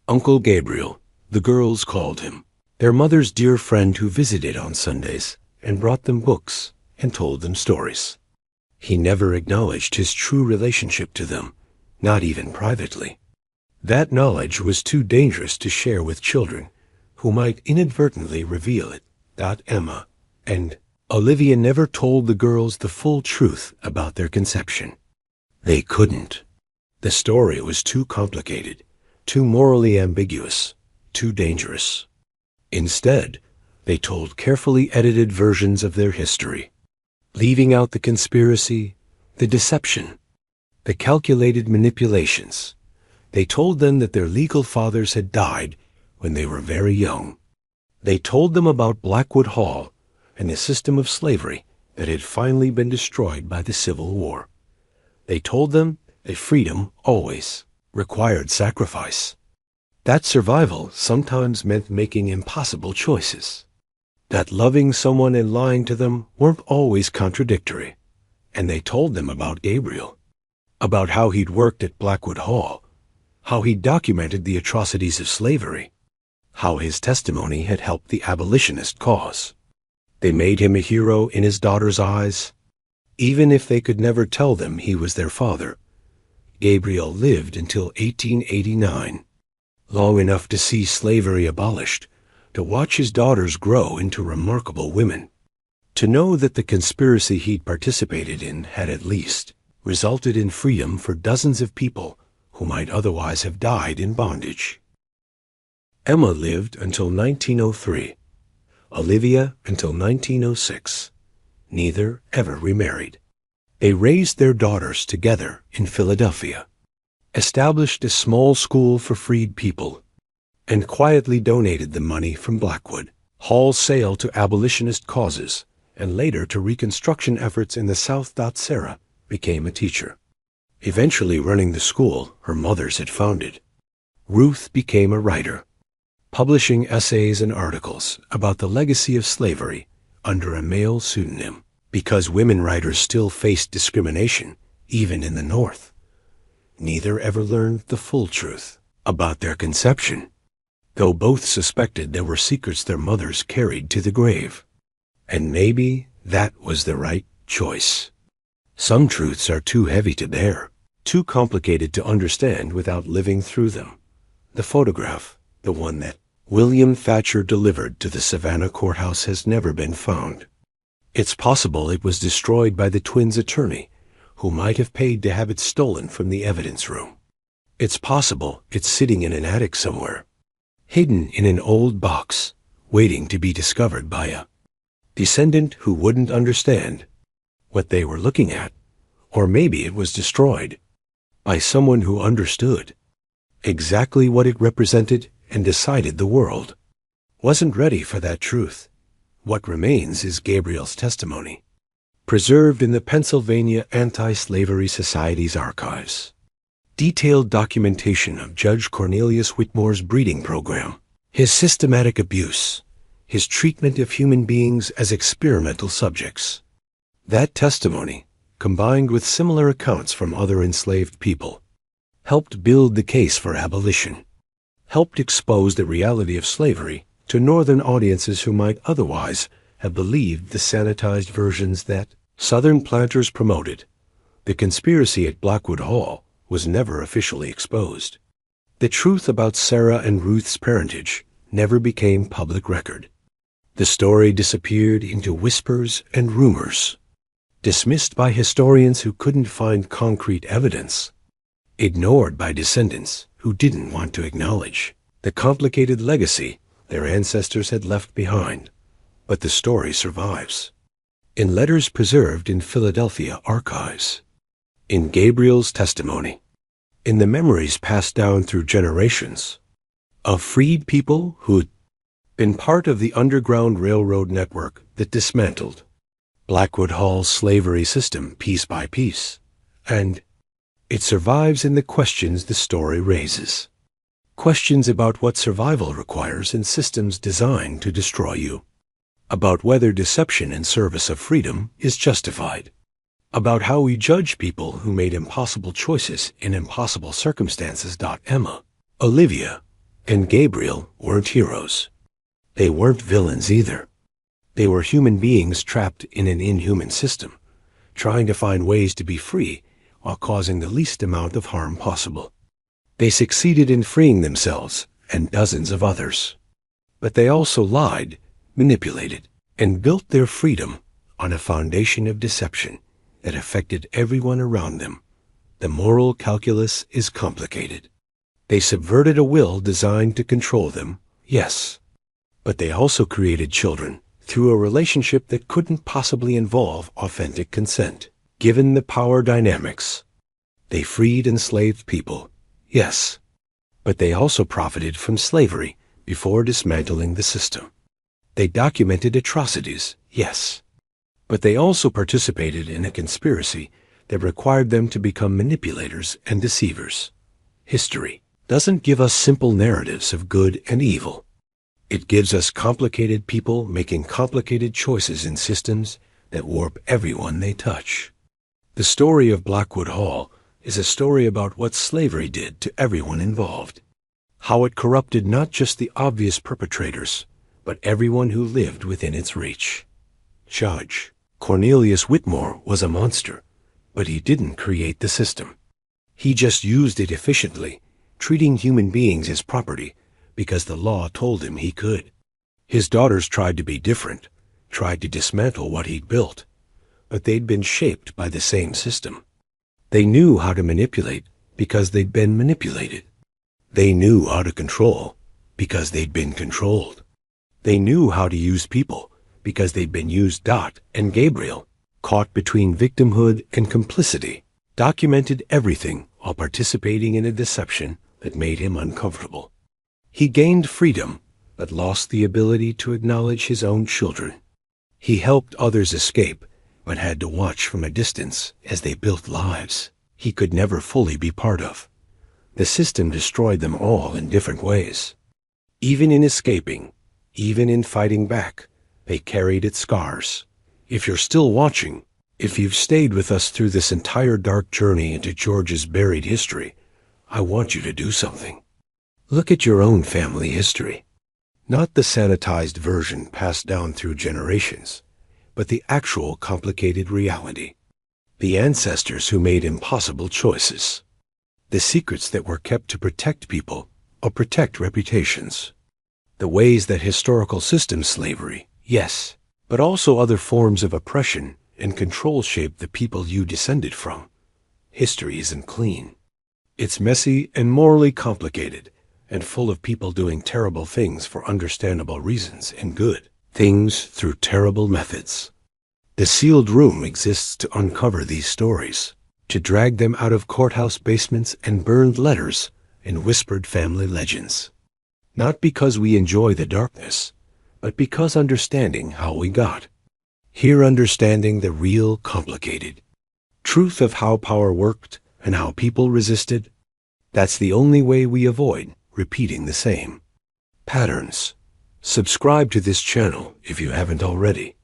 [SPEAKER 1] Uncle Gabriel, the girls called him, their mother's dear friend who visited on Sundays and brought them books and told them stories. He never acknowledged his true relationship to them, not even privately. That knowledge was too dangerous to share with children who might inadvertently reveal it. Emma and Olivia never told the girls the full truth about their conception. They couldn't. The story was too complicated, too morally ambiguous, too dangerous. Instead, they told carefully edited versions of their history, leaving out the conspiracy, the deception, the calculated manipulations. They told them that their legal fathers had died when they were very young. They told them about Blackwood Hall and the system of slavery that had finally been destroyed by the Civil War. They told them that freedom always required sacrifice, that survival sometimes meant making impossible choices, that loving someone and lying to them weren't always contradictory. And they told them about Gabriel, about how he'd worked at Blackwood Hall, how he documented the atrocities of slavery, how his testimony had helped the abolitionist cause. They made him a hero in his daughter's eyes. Even if they could never tell them he was their father, Gabriel lived until 1889, long enough to see slavery abolished, to watch his daughters grow into remarkable women, to know that the conspiracy he'd participated in had at least resulted in freedom for dozens of people who might otherwise have died in bondage. Emma lived until 1903, Olivia until 1906. Neither ever remarried. They raised their daughters together in Philadelphia, established a small school for freed people, and quietly donated the money from Blackwood Hall's sale to abolitionist causes and later to Reconstruction efforts in the South. Sarah became a teacher, eventually running the school her mothers had founded. Ruth became a writer, publishing essays and articles about the legacy of slavery under a male pseudonym, because women writers still faced discrimination, even in the North. Neither ever learned the full truth about their conception, though both suspected there were secrets their mothers carried to the grave. And maybe that was the right choice. Some truths are too heavy to bear, too complicated to understand without living through them. The photograph, the one that William Thatcher delivered to the Savannah courthouse, has never been found. It's possible it was destroyed by the twins' attorney, who might have paid to have it stolen from the evidence room. It's possible it's sitting in an attic somewhere, hidden in an old box, waiting to be discovered by a descendant who wouldn't understand what they were looking at. Or maybe it was destroyed by someone who understood exactly what it represented and decided the world wasn't ready for that truth, What remains is Gabriel's testimony, preserved in the Pennsylvania Anti-Slavery Society's archives. Detailed documentation of Judge Cornelius Whitmore's breeding program, his systematic abuse, his treatment of human beings as experimental subjects. That testimony, combined with similar accounts from other enslaved people, helped build the case for abolition, helped expose the reality of slavery to Northern audiences who might otherwise have believed the sanitized versions that Southern planters promoted. The conspiracy at Blackwood Hall was never officially exposed. The truth about Sarah and Ruth's parentage never became public record. The story disappeared into whispers and rumors, dismissed by historians who couldn't find concrete evidence, ignored by descendants who didn't want to acknowledge the complicated legacy their ancestors had left behind. But the story survives. In letters preserved in Philadelphia archives, in Gabriel's testimony, in the memories passed down through generations of freed people who'd been part of the Underground Railroad network that dismantled Blackwood Hall's slavery system piece by piece, and it survives in the questions the story raises. Questions about what survival requires in systems designed to destroy you, about whether deception in service of freedom is justified, about how we judge people who made impossible choices in impossible circumstances. Emma, Olivia, and Gabriel weren't heroes. They weren't villains either. They were human beings trapped in an inhuman system, trying to find ways to be free while causing the least amount of harm possible. They succeeded in freeing themselves and dozens of others. But they also lied, manipulated, and built their freedom on a foundation of deception that affected everyone around them. The moral calculus is complicated. They subverted a will designed to control them, yes, but they also created children through a relationship that couldn't possibly involve authentic consent. Given the power dynamics, they freed enslaved people, yes, but they also profited from slavery before dismantling the system. They documented atrocities, yes, but they also participated in a conspiracy that required them to become manipulators and deceivers. History doesn't give us simple narratives of good and evil. It gives us complicated people making complicated choices in systems that warp everyone they touch. The story of Blackwood Hall is a story about what slavery did to everyone involved, how it corrupted not just the obvious perpetrators, but everyone who lived within its reach. Judge Cornelius Whitmore was a monster, but he didn't create the system. He just used it efficiently, treating human beings as property because the law told him he could. His daughters tried to be different, tried to dismantle what he'd built, but they'd been shaped by the same system. They knew how to manipulate because they'd been manipulated. They knew how to control because they'd been controlled. They knew how to use people because they'd been used. And Gabriel, caught between victimhood and complicity, documented everything while participating in a deception that made him uncomfortable. He gained freedom, but lost the ability to acknowledge his own children. He helped others escape, but had to watch from a distance as they built lives he could never fully be part of. The system destroyed them all in different ways. Even in escaping, even in fighting back, they carried its scars. If you're still watching, if you've stayed with us through this entire dark journey into Georgia's buried history, I want you to do something. Look at your own family history. Not the sanitized version passed down through generations, but the actual complicated reality. The ancestors who made impossible choices. The secrets that were kept to protect people or protect reputations. The ways that historical system slavery, yes, but also other forms of oppression and control shaped the people you descended from. History isn't clean. It's messy and morally complicated, and full of people doing terrible things for understandable reasons and good things through terrible methods. The sealed room exists to uncover these stories, to drag them out of courthouse basements and burned letters and whispered family legends. Not because we enjoy the darkness, but because understanding how we got. Here understanding the real complicated truth of how power worked and how people resisted, that's the only way we avoid repeating the same patterns. Subscribe to this channel if you haven't already.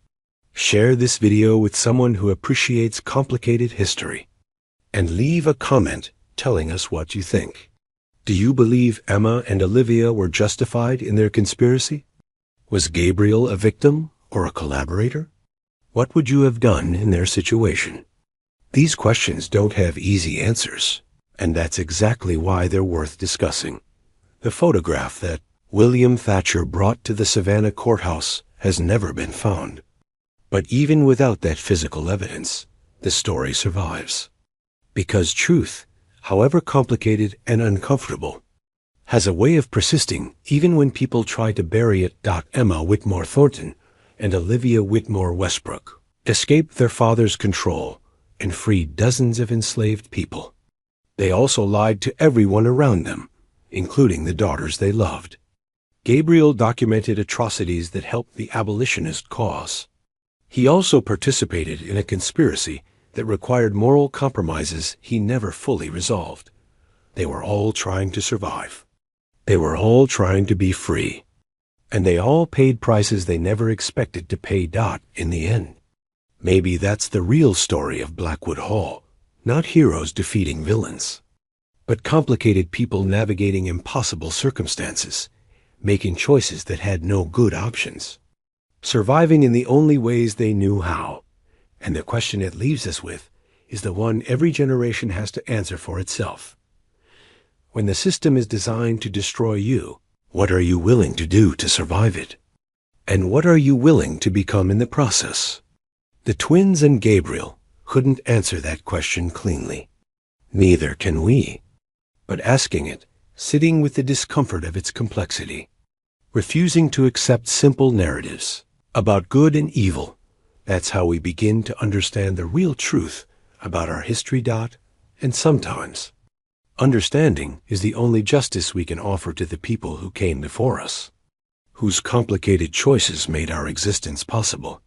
[SPEAKER 1] Share this video with someone who appreciates complicated history. And leave a comment telling us what you think. Do you believe Emma and Olivia were justified in their conspiracy? Was Gabriel a victim or a collaborator? What would you have done in their situation? These questions don't have easy answers, and that's exactly why they're worth discussing. The photograph that William Thatcher brought to the Savannah courthouse has never been found. But even without that physical evidence, the story survives. Because truth, however complicated and uncomfortable, has a way of persisting even when people try to bury it. Emma Whitmore Thornton and Olivia Whitmore Westbrook escaped their father's control and freed dozens of enslaved people. They also lied to everyone around them, including the daughters they loved. Gabriel documented atrocities that helped the abolitionist cause. He also participated in a conspiracy that required moral compromises he never fully resolved. They were all trying to survive. They were all trying to be free. And they all paid prices they never expected to pay. In the end. Maybe that's the real story of Blackwood Hall, not heroes defeating villains, but complicated people navigating impossible circumstances, making choices that had no good options, surviving in the only ways they knew how. And the question it leaves us with is the one every generation has to answer for itself. When the system is designed to destroy you, what are you willing to do to survive it? And what are you willing to become in the process? The twins and Gabriel couldn't answer that question cleanly. Neither can we. But asking it, sitting with the discomfort of its complexity, refusing to accept simple narratives about good and evil, that's how we begin to understand the real truth about our history. And sometimes, understanding is the only justice we can offer to the people who came before us, whose complicated choices made our existence possible.